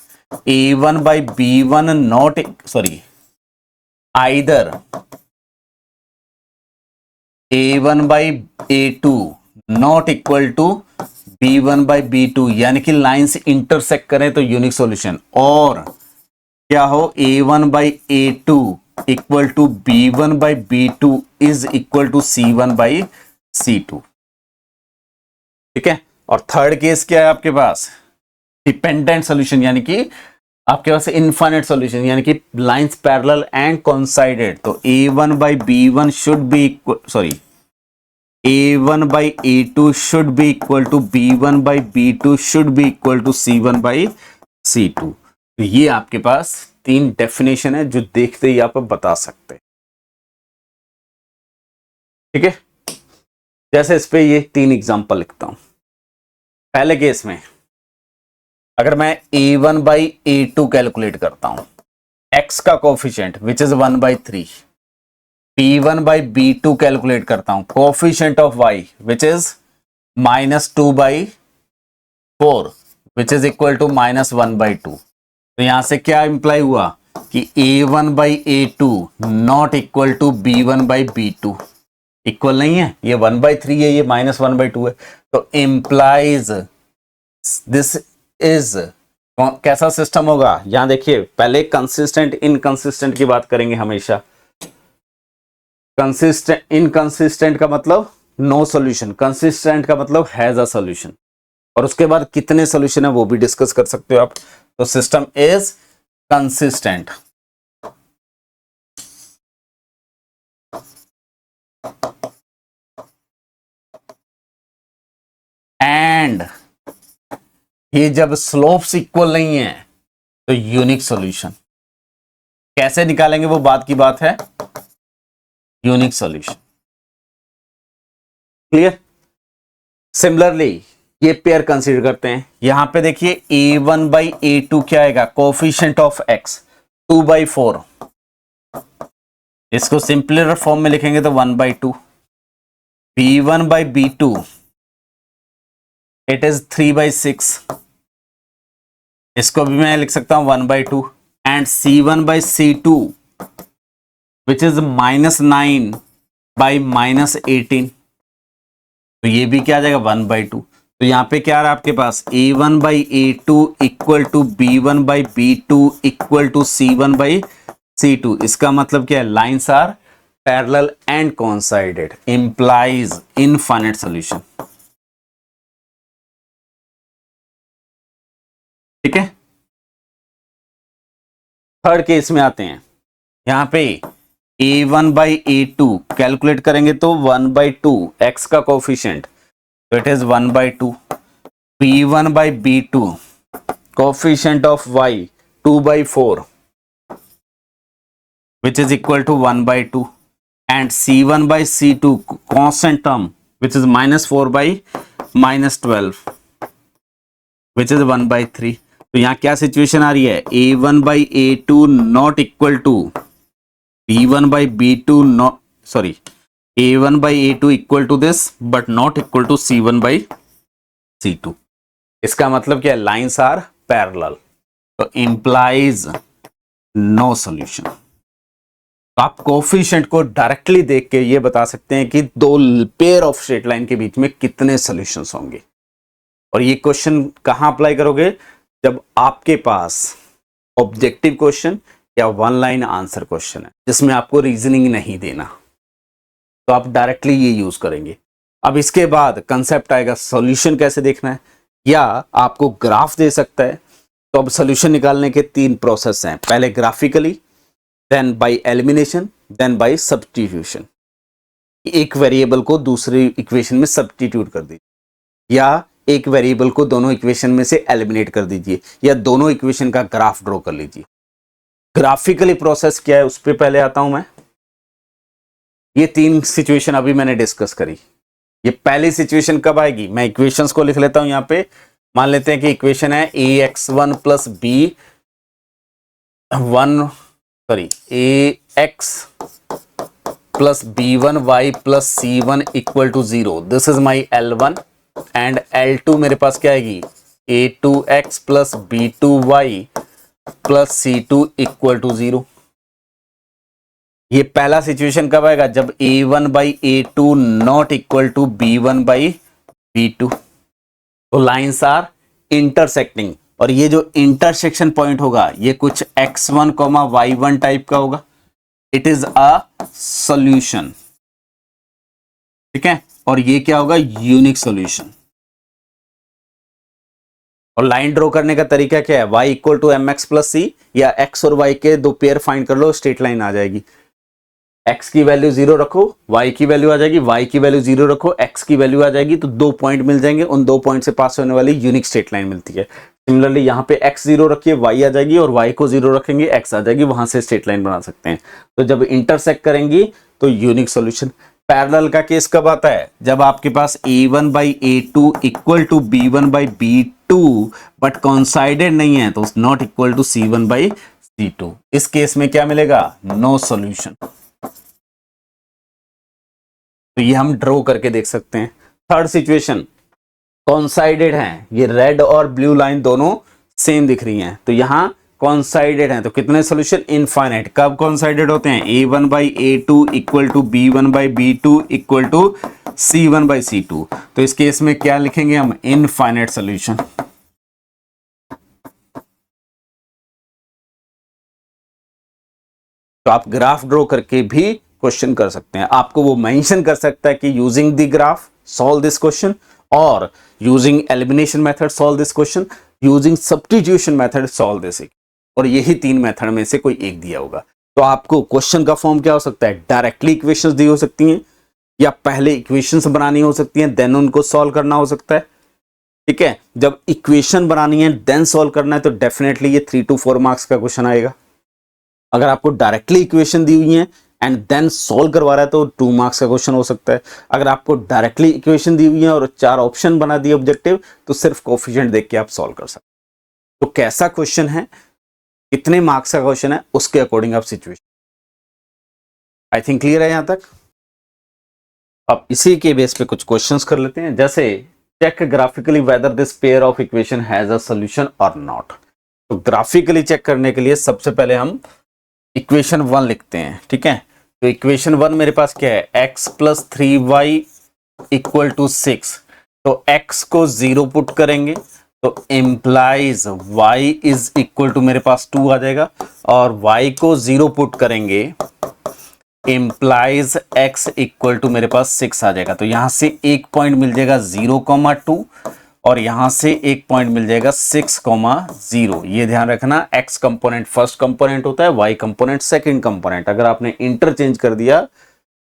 Speaker 1: a1 by b1 not, sorry, either a1 by a2 not equal to b1 by b2, यानी कि लाइंस इंटरसेक्ट करें तो यूनिक सॉल्यूशन, और क्या हो? a1 by a2 equal to b1 by b2 is equal to c1 by c2। ठीक है, और थर्ड केस क्या है आपके पास? डिपेंडेंट सॉल्यूशन, यानी कि आपके पास इनफाइनाइट सॉल्यूशन, यानी कि लाइंस पैरेलल एंड कोइंसाइडेड। तो a1 by b1 should be equal, sorry, a1 by a2 should be equal to b1 by b2 should be equal to c1 by c2। तो ये आपके पास 3 definition है जो देखते ही आप बता सकते हैं। ठीक है, जैसे इस पे ये 3 एग्जांपल लिखता हूं। पहले केस में अगर मैं a1 बाई a2 कैलकुलेट करता हूं, x का coefficient which is 1/3, b1 by b2 calculate करता हूं, coefficient of y which is -2/4 which is equal to -1/2। तो यहां से क्या इंप्लाई हुआ कि a1 by a2 not equal to b1 by b2, इक्वल नहीं है, ये 1/3 है, ये -1/2 है। तो इंप्लाइज दिस इज कैसा सिस्टम होगा, यहां देखिए पहले कंसिस्टेंट इनकंसिस्टेंट की बात करेंगे हमेशा। कंसिस्टेंट इनकंसिस्टेंट का मतलब नो सॉल्यूशन, कंसिस्टेंट का मतलब हैज अ सॉल्यूशन, और उसके बाद कितने सॉल्यूशन है वो भी डिस्कस कर सकते हो आप। तो सिस्टम इज कंसिस्टेंट। एंड ये जब स्लोप्स इक्वल नहीं है तो यूनिक सॉल्यूशन। कैसे निकालेंगे वो बात की बात है, यूनिक सॉल्यूशन। क्लियर। सिमिलरली ये पेयर कंसीडर करते हैं, यहां पे देखिए a1 बाई a2 क्या आएगा, कोफिशिएंट ऑफ x 2/4, इसको सिंपलर फॉर्म में लिखेंगे तो 1/2, b1 by b2 it is 3/6, इसको भी मैं लिख सकता हूं 1/2, and c1 by c2 which is -9 by -18, तो ये भी क्या आ जाएगा 1/2। तो यहां पे क्या आ रहा है आपके पास, a1 by a2 equal to b1 by b2 equal to c1 by c2। इसका मतलब क्या है, lines are parallel and coincided, implies infinite solution. ठीक है। थर्ड केस में आते हैं, यहां पे a1 बाई a2 कैलकुलेट करेंगे तो 1/2, x का कोफिशिएंट तो it is 1/2, b1 by b2 coefficient of y 2/4 which is equal to 1/2, and c1 by c2 constant term which is -4 by -12 which is 1/3। तो यहां क्या सिचुएशन आ रही है, a1 by a2 not equal to b1 by b2 not, sorry, a1 by a2 equal to this but not equal to c1 by c2। इसका मतलब क्या है, lines are parallel, तो इंप्लाइज नो सॉल्यूशन। तो आप coefficient को directly देख के ये बता सकते हैं कि दो पेयर ऑफ स्ट्रेट लाइन के बीच में कितने सॉल्यूशंस होंगे। और ये क्वेश्चन कहां अप्लाई करोगे, जब आपके पास ऑब्जेक्टिव क्वेश्चन या वन लाइन आंसर क्वेश्चन है जिसमें आपको रीजनिंग नहीं देना, तो आप डायरेक्टली ये यूज करेंगे। अब इसके बाद कंसेप्ट आएगा सॉल्यूशन कैसे देखना है, या आपको ग्राफ दे सकता है। तो अब सॉल्यूशन निकालने के 3 प्रोसेस हैं, पहले graphically, then by elimination, then by substitution. एक वेरिएबल को दूसरी इक्वेशन में सब्स्टिट्यूट कर दीजिए, या एक वेरिएबल को दोनों इक्वेशन में से एलिमिनेट कर दीजिए, या दोनों इक्वेशन का ग्राफ ड्रॉ कर लीजिए। ग्राफिकली प्रोसेस क्या है उस पर पहले आता हूं मैं। ये 3 सिचुएशन अभी मैंने डिस्कस करी। ये पहली सिचुएशन कब आएगी, मैं इक्वेशंस को लिख लेता हूं यहां पे। मान लेते हैं कि इक्वेशन है ax1 plus ax plus b1y plus c1 equal to 0। This is my L1, and L2 मेरे पास क्या आएगी, a2x plus b2y plus c2 equal to 0। ये पहला सिचुएशन कब आएगा, जब a1 by a2 not equal to b1 by b2। तो lines are intersecting, और ये जो इंटरसेक्शन पॉइंट होगा ये कुछ x1, y1 टाइप का होगा। इट इज अ सॉल्यूशन, ठीक है। और ये क्या होगा, यूनिक सॉल्यूशन। और लाइन ड्रॉ करने का तरीका क्या है, y equal to mx plus C, या x और y के दो पेयर फाइंड कर लो, स्ट्रेट लाइन आ जाएगी। x की वैल्यू 0 रखो, y की वैल्यू आ जाएगी, y की वैल्यू 0 रखो, x की वैल्यू आ जाएगी, तो 2 पॉइंट मिल जाएंगे। उन 2 पॉइंट से पास होने वाली यूनिक स्ट्रेट लाइन मिलती है। सिमिलरली यहाँ पे x 0 रखिए, y आ जाएगी, और y को 0 रखेंगे, x आ जाएगी, वहां से स्ट्रेट लाइन बना सकते हैं। तो जब इंटरसेक्ट करेंगी तो यूनिक सॉल्यूशन। पैरेलल का केस कब आता है? जब आपके पास a1 by a2 equal to b1 by b2 but coincided नहीं है, तो not equal to c1 by c2। इस केस में क्या मिलेगा? No solution. तो ये हम ड्रॉ करके देख सकते हैं। थर्ड सिचुएशन, कॉन्साइडेड हैं, ये रेड और ब्लू लाइन दोनों सेम दिख रही हैं, तो यहां कॉन्साइडेड हैं, तो कितने सोल्यूशन? इनफाइनाइट। कब कॉन्साइडेड होते हैं? a1 by a2 equal to b1 by b2 equal to c1 by c2। तो इस केस में क्या लिखेंगे हम? Infinite solution. तो आप ग्राफ ड्रॉ करके भी क्वेश्चन कर सकते हैं। आपको वो मेंशन कर सकता है कि using the graph solve this question, और using elimination method solve this question, using substitution method solve this, और यही तीन मेथड में से कोई एक दिया होगा। तो आपको क्वेश्चन का फॉर्म क्या हो सकता है? डायरेक्टली इक्वेशंस दी हो सकती हैं, या पहले इक्वेशंस बनानी हो सकती हैं देन उनको सॉल्व करना हो सकता है। ठीक है, जब इक्वेशन बनानी है देन सॉल्व करना है तो डेफिनेटली ये 3 to 4 मार्क्स का क्वेश्चन आएगा। अगर आपको डायरेक्टली इक्वेशन दी हुई है एंड देन सॉल्व करवा रहा है तो 2 मार्क्स का क्वेश्चन हो सकता है। अगर आपको डायरेक्टली इक्वेशन दी हुई है और 4 ऑप्शन बना दिए ऑब्जेक्टिव, तो सिर्फ कोफिशिएंट देख के आप सॉल्व कर सकते हैं। तो कैसा क्वेश्चन है, कितने मार्क्स का क्वेश्चन है, उसके अकॉर्डिंग आप सिचुएशन। आई थिंक क्लियर है यहां तक। अब इसी के बेस पे कुछ क्वेश्चंस कर लेते हैं, जैसे check graphically whether this pair of equation has a solution और नॉट। तो ग्राफिकली चेक करने के लिए सबसे पहले हम इक्वेशन 1 लिखते हैं। ठीक है, तो इक्वेशन 1 मेरे पास क्या है? x plus 3y equal to 6। तो x को 0 पुट करेंगे तो implies y is equal to मेरे पास 2 आ जाएगा, और y को 0 पुट करेंगे इम्प्लाइज x इक्वल टू मेरे पास 6 आ जाएगा। तो यहां से एक पॉइंट मिल जाएगा 0,2, और यहां से एक पॉइंट मिल जाएगा 6,0। ये ध्यान रखना, x कंपोनेंट फर्स्ट कंपोनेंट होता है, y कंपोनेंट सेकंड कंपोनेंट। अगर आपने इंटरचेंज कर दिया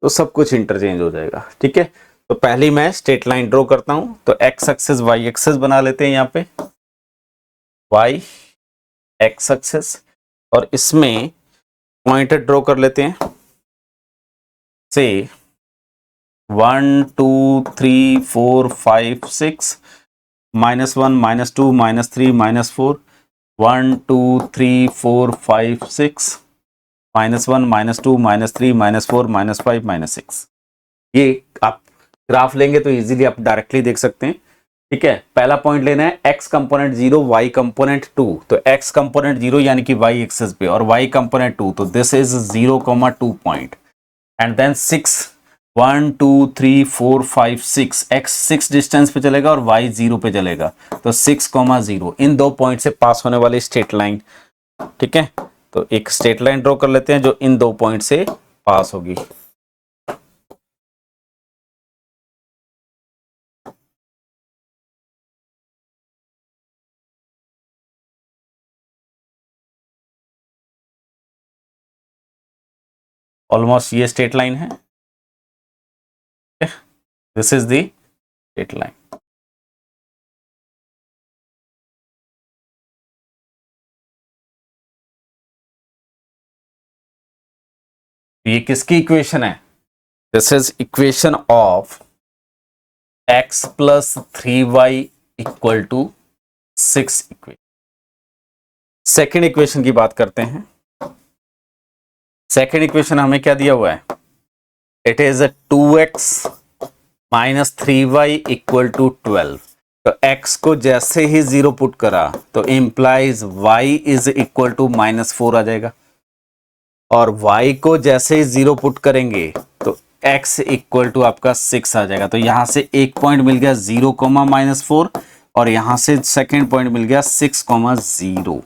Speaker 1: तो सब कुछ इंटरचेंज हो जाएगा। ठीक है, तो पहले मैं स्ट्रेट लाइन ड्रॉ करता हूं। तो x एक्सेस y एक्सेस बना लेते हैं यहाँ पे, y x एक्सेस, और इसमें पॉइंटर ड्रॉ कर लेते हैं से 1 2 3 4 5 6 -1 -2 -3 -4 1 2 3 4 5 6 -1 -2 -3 -4 -5 -6। ये आप ग्राफ लेंगे तो इजीली आप डायरेक्टली देख सकते हैं। ठीक है, पहला पॉइंट लेना है x कंपोनेंट 0 y कंपोनेंट 2। तो x कंपोनेंट 0 यानी कि y एक्सेस पे, और y कंपोनेंट 2, तो this is 0,2 point, and then 6 1 2 3 4 5 6 x 6 distance पे चलेगा और y 0 पे चलेगा, तो 6,0 इन दो पॉइंट से पास होने वाली स्ट्रेट लाइन। ठीक है, तो एक स्ट्रेट लाइन ड्रॉ कर लेते हैं जो इन दो पॉइंट से पास होगी। ऑलमोस्ट ये स्ट्रेट लाइन है, this is the straight line. ये किसकी इक्वेशन है? This is equation of x plus 3y equal to 6 equation. Second equation की बात करते हैं। सेकेंड इक्वेशन हमें क्या दिया हुआ है? It is 2x minus 3y equal to 12। तो x को जैसे ही 0 पुट करा तो implies y is equal to -4 आ जाएगा, और y को जैसे ही 0 पुट करेंगे तो x इक्वल टू आपका 6 आ जाएगा। तो यहां से एक पॉइंट मिल गया 0, -4, और यहां से सेकेंड पॉइंट मिल गया 6,0।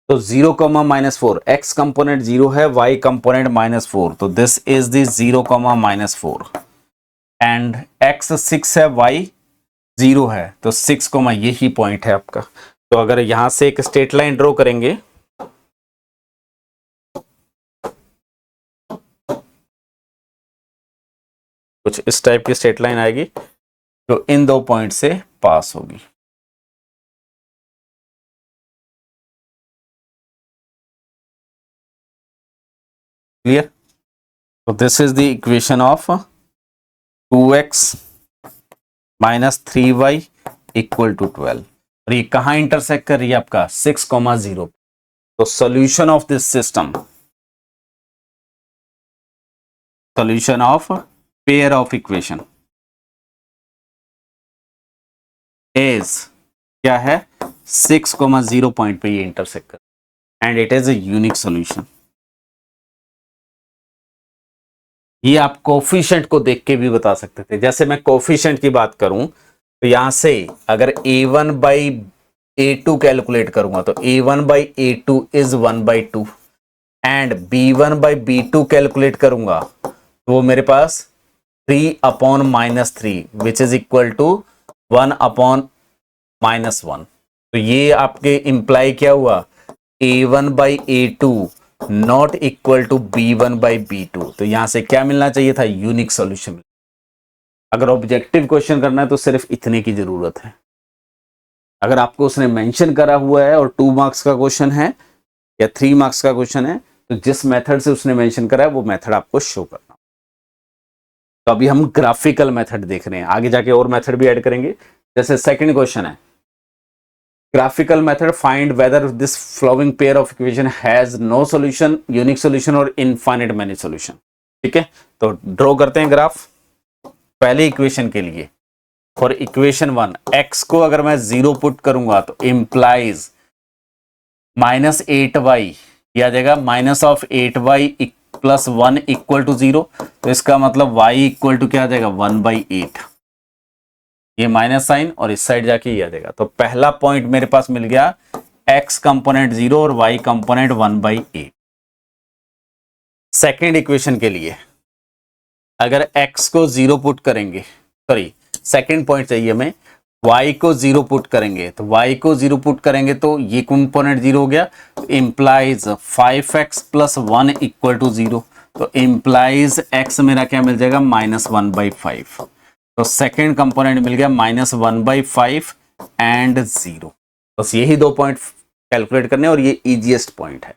Speaker 1: तो 0, -4, x कंपोनेंट 0 है, y कंपोनेंट -4, तो this is the 0, -4, and x 6 है, y 0 है, तो 6, यही पॉइंट है आपका। तो अगर यहां से एक स्ट्रेट लाइन ड्रॉ करेंगे, कुछ इस टाइप की स्ट्रेट लाइन आएगी जो इन दो पॉइंट से पास होगी। क्लियर? तो this is the equation of 2x minus 3y equal to 12। और ये कहां इंटरसेक्ट कर रही है आपका 6,0। तो solution of this system, solution of pair of equation is क्या है 6,0 पॉइंट पे ये इंटरसेक्ट कर and it is a unique solution. ये आप कोफिशिएंट को देख के भी बता सकते थे। जैसे मैं कोफिशिएंट की बात करूं तो यहां से अगर a1 बाई a2 कैलकुलेट करूंगा तो a1 by a2 is 1/2 and b1 by b2 calculate करूंगा तो वो मेरे पास 3/-3 विच इज इक्वल टू 1/-1। तो ये आपके इंप्लाई क्या हुआ a1 by a2 not equal to b1 by b2। तो यहां से क्या मिलना चाहिए था यूनिक सॉल्यूशन। अगर ऑब्जेक्टिव क्वेश्चन करना है तो सिर्फ इतने की जरूरत है। अगर आपको उसने मेंशन करा हुआ है और 2 मार्क्स का क्वेश्चन है या 3 मार्क्स का क्वेश्चन है तो जिस मेथड से उसने मेंशन करा है वो मेथड आपको शो करना। तो अभी हम ग्राफिकल मेथड देख रहे हैं, आगे जाके और मेथड भी ऐड करेंगे। जैसे सेकंड क्वेश्चन है graphical method find whether this following pair of equation has no solution, unique solution और इनफाइनाइट मैनी सॉल्यूशन। ठीक है, तो ड्रॉ करते हैं ग्राफ। पहले इक्वेशन के लिए फॉर इक्वेशन 1 x को अगर मैं 0 पुट करूंगा तो इंप्लाइज -8y आ जाएगा, -8y प्लस 1 इक्वल टू 0। तो इसका मतलब y इक्वल टू क्या आ जाएगा 1/8। ये माइनस साइन और इस साइड जाके ये आ जाएगा। तो पहला पॉइंट मेरे पास मिल गया x कंपोनेंट 0 और y कंपोनेंट 1/8। सेकेंड इक्वेशन के लिए अगर x को 0 पुट करेंगे, सॉरी सेकेंड पॉइंट चाहिए हमें, y को 0 पुट करेंगे तो y को 0 पुट करेंगे तो ये कंपोनेंट 0 हो गया, implies 5x plus 1 equal to 0। तो इंप्लाइज x मेरा क्या मिल जाएगा -1/5। तो सेकेंड कंपोनेंट मिल गया -1/5 एंड 0। बस यही 2 पॉइंट कैलकुलेट करने और ये इजीएस्ट पॉइंट है।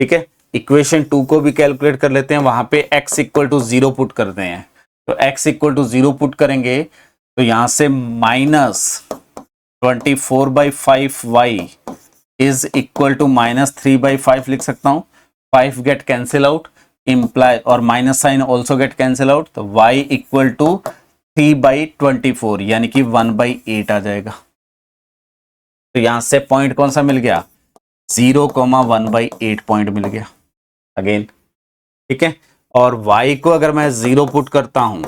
Speaker 1: ठीक है, इक्वेशन 2 को भी कैलकुलेट कर लेते हैं। वहां पे x इक्वल टू 0 पुट करते हैं तो x इक्वल टू 0 पुट करेंगे तो यहां से -24/5y इज इक्वल टू -3/5 लिख सकता हूं। 5 गेट कैंसिल आउट, इंप्लाई और minus sign also get cancel out. तो y इक्वल टू 3/24 यानी कि 1/8 आ जाएगा। तो यहां से पॉइंट कौन सा मिल गया 0,1/8 पॉइंट मिल गया अगेन। ठीक है, और y को अगर मैं 0 पुट करता हूं,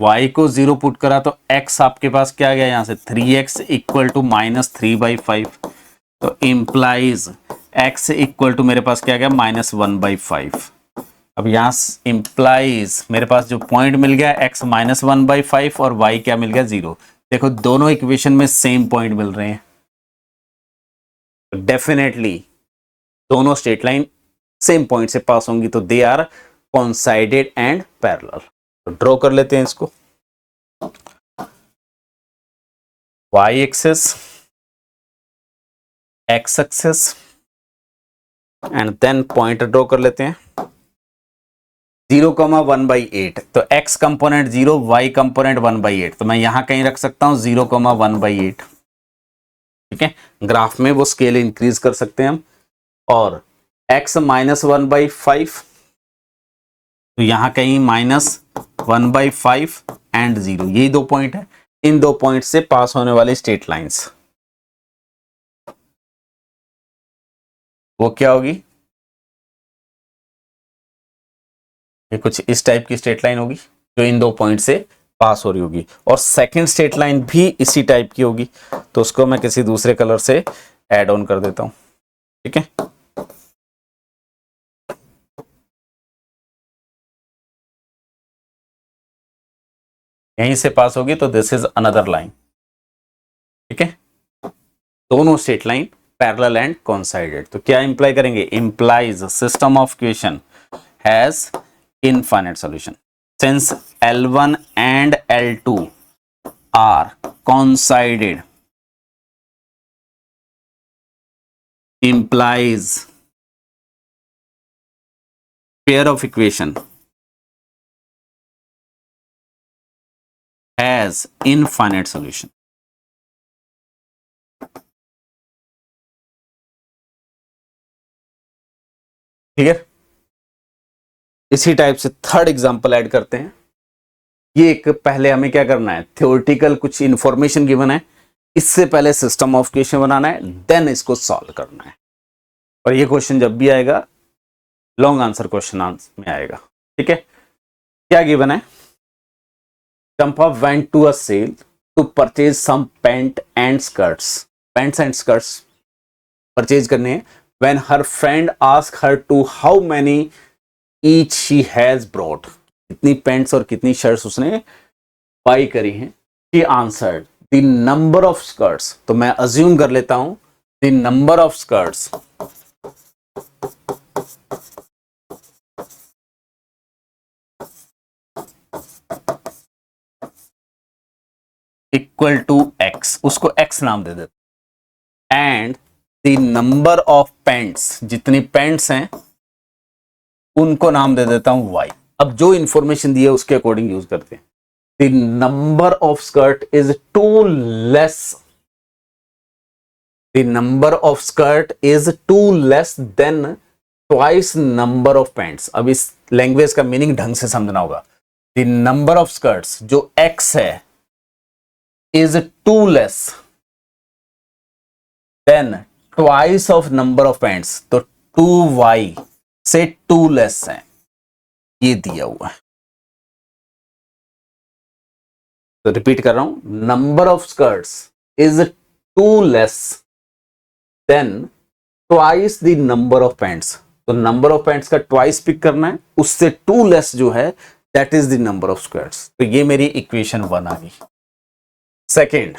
Speaker 1: y को 0 पुट करा तो x आपके पास क्या आ गया यहां से 3x इक्वल टू -3/5। तो इंप्लाइज x इक्वल टू मेरे पास क्या आ गया -1/5। अब यहां इंप्लाइज मेरे पास जो पॉइंट मिल गया x -1/5 और y क्या मिल गया 0। देखो दोनों इक्वेशन में सेम पॉइंट मिल रहे हैं, डेफिनेटली दोनों स्ट्रेट लाइन सेम पॉइंट से पास होंगी तो they are coincided and parallel. तो ड्रॉ कर लेते हैं इसको। y axis, x axis and then point draw कर लेते हैं 0,1/8। तो x कंपोनेंट 0, y कंपोनेंट 1/8। तो मैं यहां कहीं रख सकता हूं 0,1/8। ठीक है, ग्राफ में वो स्केल इंक्रीज कर सकते हैं हम। और x -1/5 तो यहां कहीं -1/5 एंड 0, यही 2 पॉइंट है। इन 2 पॉइंट से पास होने वाली स्ट्रेट लाइंस वो क्या होगी, ये कुछ इस टाइप की स्ट्रेट लाइन होगी जो इन 2 पॉइंट से पास हो रही होगी। और सेकंड स्ट्रेट लाइन भी इसी टाइप की होगी तो उसको मैं किसी दूसरे कलर से ऐड ऑन कर देता हूं। ठीक है, यहीं से पास होगी तो दिस इज अनदर लाइन। ठीक है, दोनों straight line parallel and coincided. तो क्या इंप्लाई करेंगे, implies system of equation has infinite solution since L1 and L2 are coincided implies pair of equation has infinite solution. ठीक है, इसी टाइप से थर्ड एग्जांपल ऐड करते हैं। ये एक पहले हमें क्या करना है, थ्योरेटिकल कुछ इंफॉर्मेशन गिवन है, इससे पहले सिस्टम ऑफ क्वेश्चन बनाना है, देन इसको सॉल्व करना है। और ये क्वेश्चन जब भी आएगा लॉन्ग आंसर क्वेश्चन में आएगा। ठीक है, क्या गिवन है, Champa went to a sale to purchase some pant and skirts, pants and skirts purchase करने हैं। When her friend ask her to how many each she has brought, कितनी पैंट्स और कितनी शर्ट्स उसने बाई करी हैं। She answered the number of skirts, तो मैं अज्यूम कर लेता हूं the number of skirts equal to X, उसको एक्स नाम दे देते, and the number of pants, जितनी पैंट्स हैं उनको नाम दे देता हूं वाई। अब जो इंफॉर्मेशन दी है उसके अकॉर्डिंग यूज करते हैं। The number of skirt is two less, the number of skirt is two less than twice number of pants. अब इस लैंग्वेज का मीनिंग ढंग से समझना होगा। द नंबर ऑफ स्कर्ट्स जो एक्स है is two less than twice of number of pants, तो 2y से 2 लेस है, ये दिया हुआ है। तो रिपीट कर रहा हूं, number of skirts is 2 less than twice the number of pants, तो नंबर ऑफ पैंट्स का ट्वाइस पिक करना है, उससे 2 लेस जो है that is the number of skirts. तो ये मेरी इक्वेशन 1 आ गई। Second,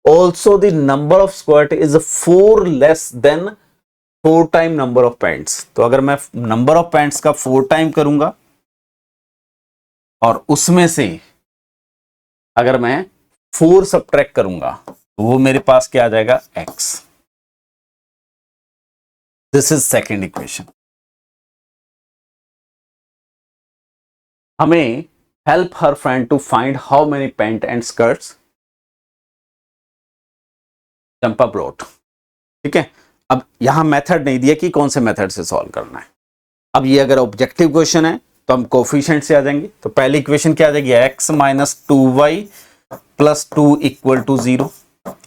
Speaker 1: also the number of skirt is 4 less than 4 time number of pants. तो अगर मैं नंबर ऑफ पैंट्स का 4 टाइम करूंगा और उसमें से अगर मैं 4 सबट्रैक्ट करूंगा तो वो मेरे पास क्या आ जाएगा, x। This is second equation. हमें help her friend to find how many pant and skirts Champa brought. ठीक है, अब यहां मेथड नहीं दिया कि कौन से मेथड से सॉल्व करना है। अब ये अगर ऑब्जेक्टिव क्वेश्चन है तो हम कोफिशिएंट से आ जाएंगे। तो पहली इक्वेशन क्या आ जाएगी, x minus 2y plus 2 equal to 0,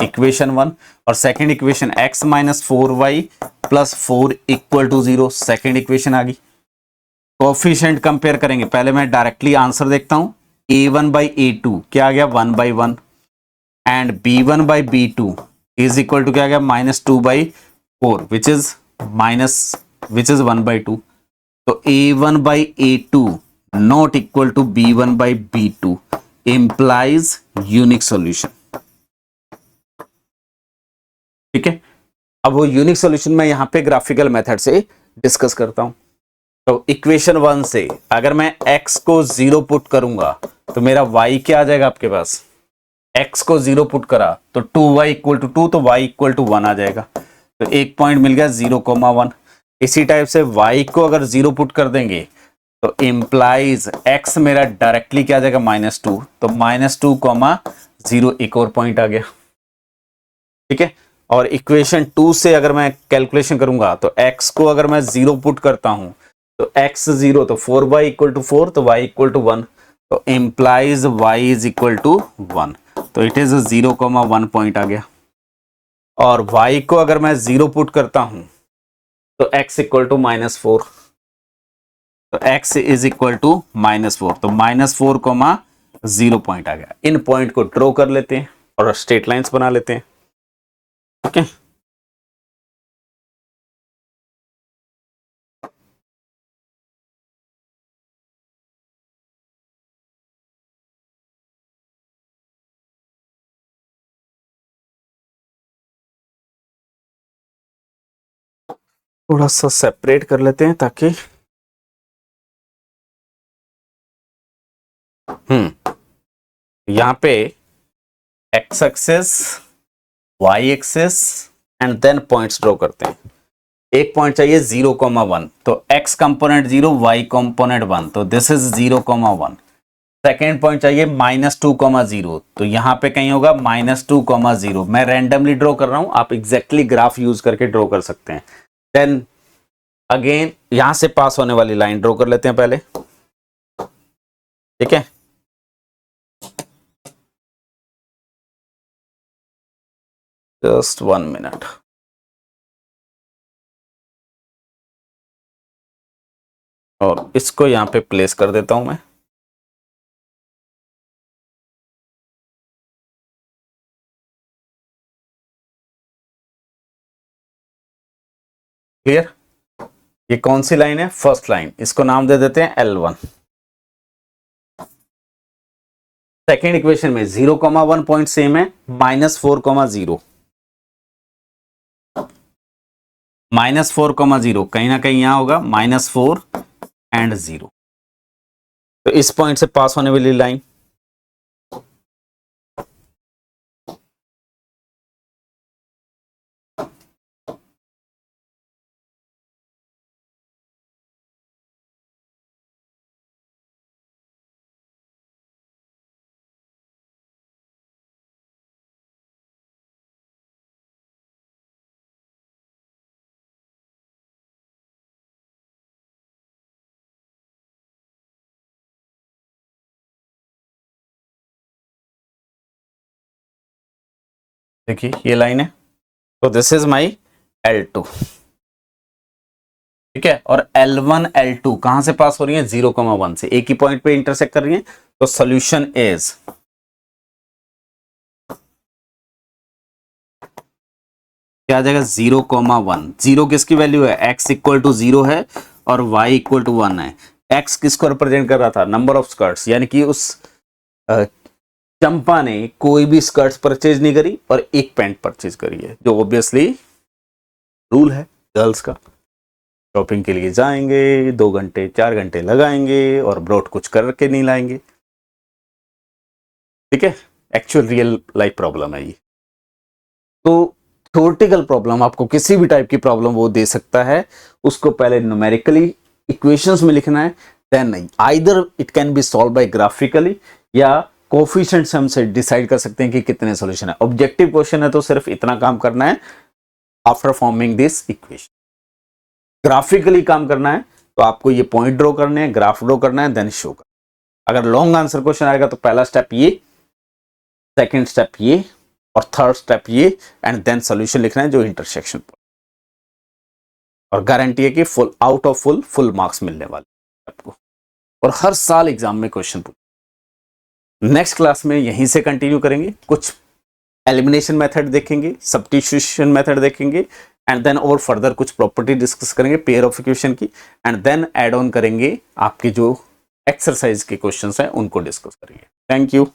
Speaker 1: equation 1। और second equation x minus 4y plus 4 equal to 0, second equation आ गई। कोफिशिएंट कंपेयर करेंगे, पहले मैं डायरेक्टली आंसर देखता हूं, a1 बाई a2 क्या आ गया 1 by 1 and b1 by b2 is equal to क्या आ गया -2 बाई 4 विच इज 1 बाई 2। तो a1 by a2 not equal to b1 by b2 implies unique solution. ठीक है, अब वो यूनिक सॉल्यूशन मैं यहां पे ग्राफिकल मेथड से डिस्कस करता हूं। तो इक्वेशन 1 से अगर मैं x को 0 पुट करूंगा तो मेरा y क्या आ जाएगा आपके पास, x को 0 पुट करा तो 2y इक्वल टू 2, तो y इक्वल टू 1 आ जाएगा। तो एक पॉइंट मिल गया 0,1। इसी टाइप से y को अगर 0 पुट कर देंगे तो इंप्लाइज x मेरा डायरेक्टली क्या आ जाएगा -2, तो -2,0 एक और पॉइंट आ गया। ठीक है, और इक्वेशन 2 से अगर मैं कैलकुलेशन करूंगा तो x को अगर मैं 0 पुट करता हूं तो x 0, तो 4y इक्वल टू 4, तो y इक्वल टू 1, तो implies y is equal to 1, तो इट इज 0,1 पॉइंट आ गया। और y को अगर मैं 0 पुट करता हूं तो x इक्वल टू -4, तो x इज इक्वल टू -4, तो -4,0 पॉइंट आ गया। इन पॉइंट को ड्रॉ कर लेते हैं और स्ट्रेट लाइंस बना लेते हैं। Okay okay? थोड़ा सा सेपरेट कर लेते हैं ताकि यहां पे x axis, y axis and then points draw करते हैं। एक पॉइंट चाहिए 0,1, तो x कंपोनेंट 0, y कंपोनेंट 1, तो दिस इज 0,1। सेकेंड पॉइंट चाहिए -2,0, तो यहां पे कहीं होगा -2,0। मैं रैंडमली ड्रॉ कर रहा हूं, आप एग्जैक्टली ग्राफ यूज करके ड्रॉ कर सकते हैं। देन अगेन यहां से पास होने वाली लाइन ड्रॉ कर लेते हैं पहले, ठीक है। Just 1 minute. और इसको यहां पे प्लेस कर देता हूं मैं। क्लियर? ये कौन सी लाइन है? फर्स्ट लाइन, इसको नाम दे देते हैं L1। सेकेंड इक्वेशन में 0,1 पॉइंट सेम है, -4,0। -4,0 कहीं ना कहीं यहां होगा -4 एंड 0। तो इस पॉइंट से पास होने वाली लाइन देखिए ये लाइन है, तो दिस इज माई L2, ठीक है। और L1 L2 कहां से पास हो रही है? 0,1 से, एक ही पॉइंट पे इंटरसेक्ट कर रही है। तो सॉल्यूशन इज क्या आ जाएगा? 0,1। 0 किसकी वैल्यू है? x इक्वल टू 0 है और y इक्वल टू 1 है। x किसको रिप्रेजेंट कर रहा था? नंबर ऑफ स्कर्ट्स, यानी कि उस चंपा ने कोई भी स्कर्ट्स परचेज नहीं करी और एक पैंट परचेज करी है, जो ऑब्वियसली रूल है गर्ल्स का। शॉपिंग के लिए जाएंगे, 2 घंटे 4 घंटे लगाएंगे और ब्रॉड कुछ करके नहीं लाएंगे, ठीक है। एक्चुअल रियल लाइफ प्रॉब्लम है ये। तो थ्योरेटिकल प्रॉब्लम, आपको किसी भी टाइप की प्रॉब्लम वो दे सकता है, उसको पहले न्यूमेरिकली इक्वेशंस में लिखना है, then either it can be solve by graphically या कोफिशिएंट से हम से डिसाइड कर सकते हैं कि कितने सॉल्यूशन है। ऑब्जेक्टिव क्वेश्चन है तो सिर्फ इतना काम करना है after forming this equation. Graphically काम करना है तो आपको ये पॉइंट ड्रॉ करने हैं, ग्राफ ड्रॉ करना है, देन शो करना। अगर लॉन्ग आंसर क्वेश्चन आएगा तो पहला स्टेप ये, सेकेंड स्टेप ये और थर्ड स्टेप ये, एंड देन सॉल्यूशन लिखना है जो इंटरसेक्शन पर। और गारंटी है कि full out of full marks मिलने वाले आपको, और हर साल एग्जाम में क्वेश्चन पूछे। नेक्स्ट क्लास में यहीं से कंटिन्यू करेंगे, कुछ एलिमिनेशन मेथड देखेंगे, सब्स्टिट्यूशन मेथड देखेंगे, एंड देन और फर्दर कुछ प्रॉपर्टी डिस्कस करेंगे पेयर ऑफ इक्वेशन की, एंड देन ऐड ऑन करेंगे आपके जो एक्सरसाइज के क्वेश्चंस हैं उनको डिस्कस करेंगे। Thank you.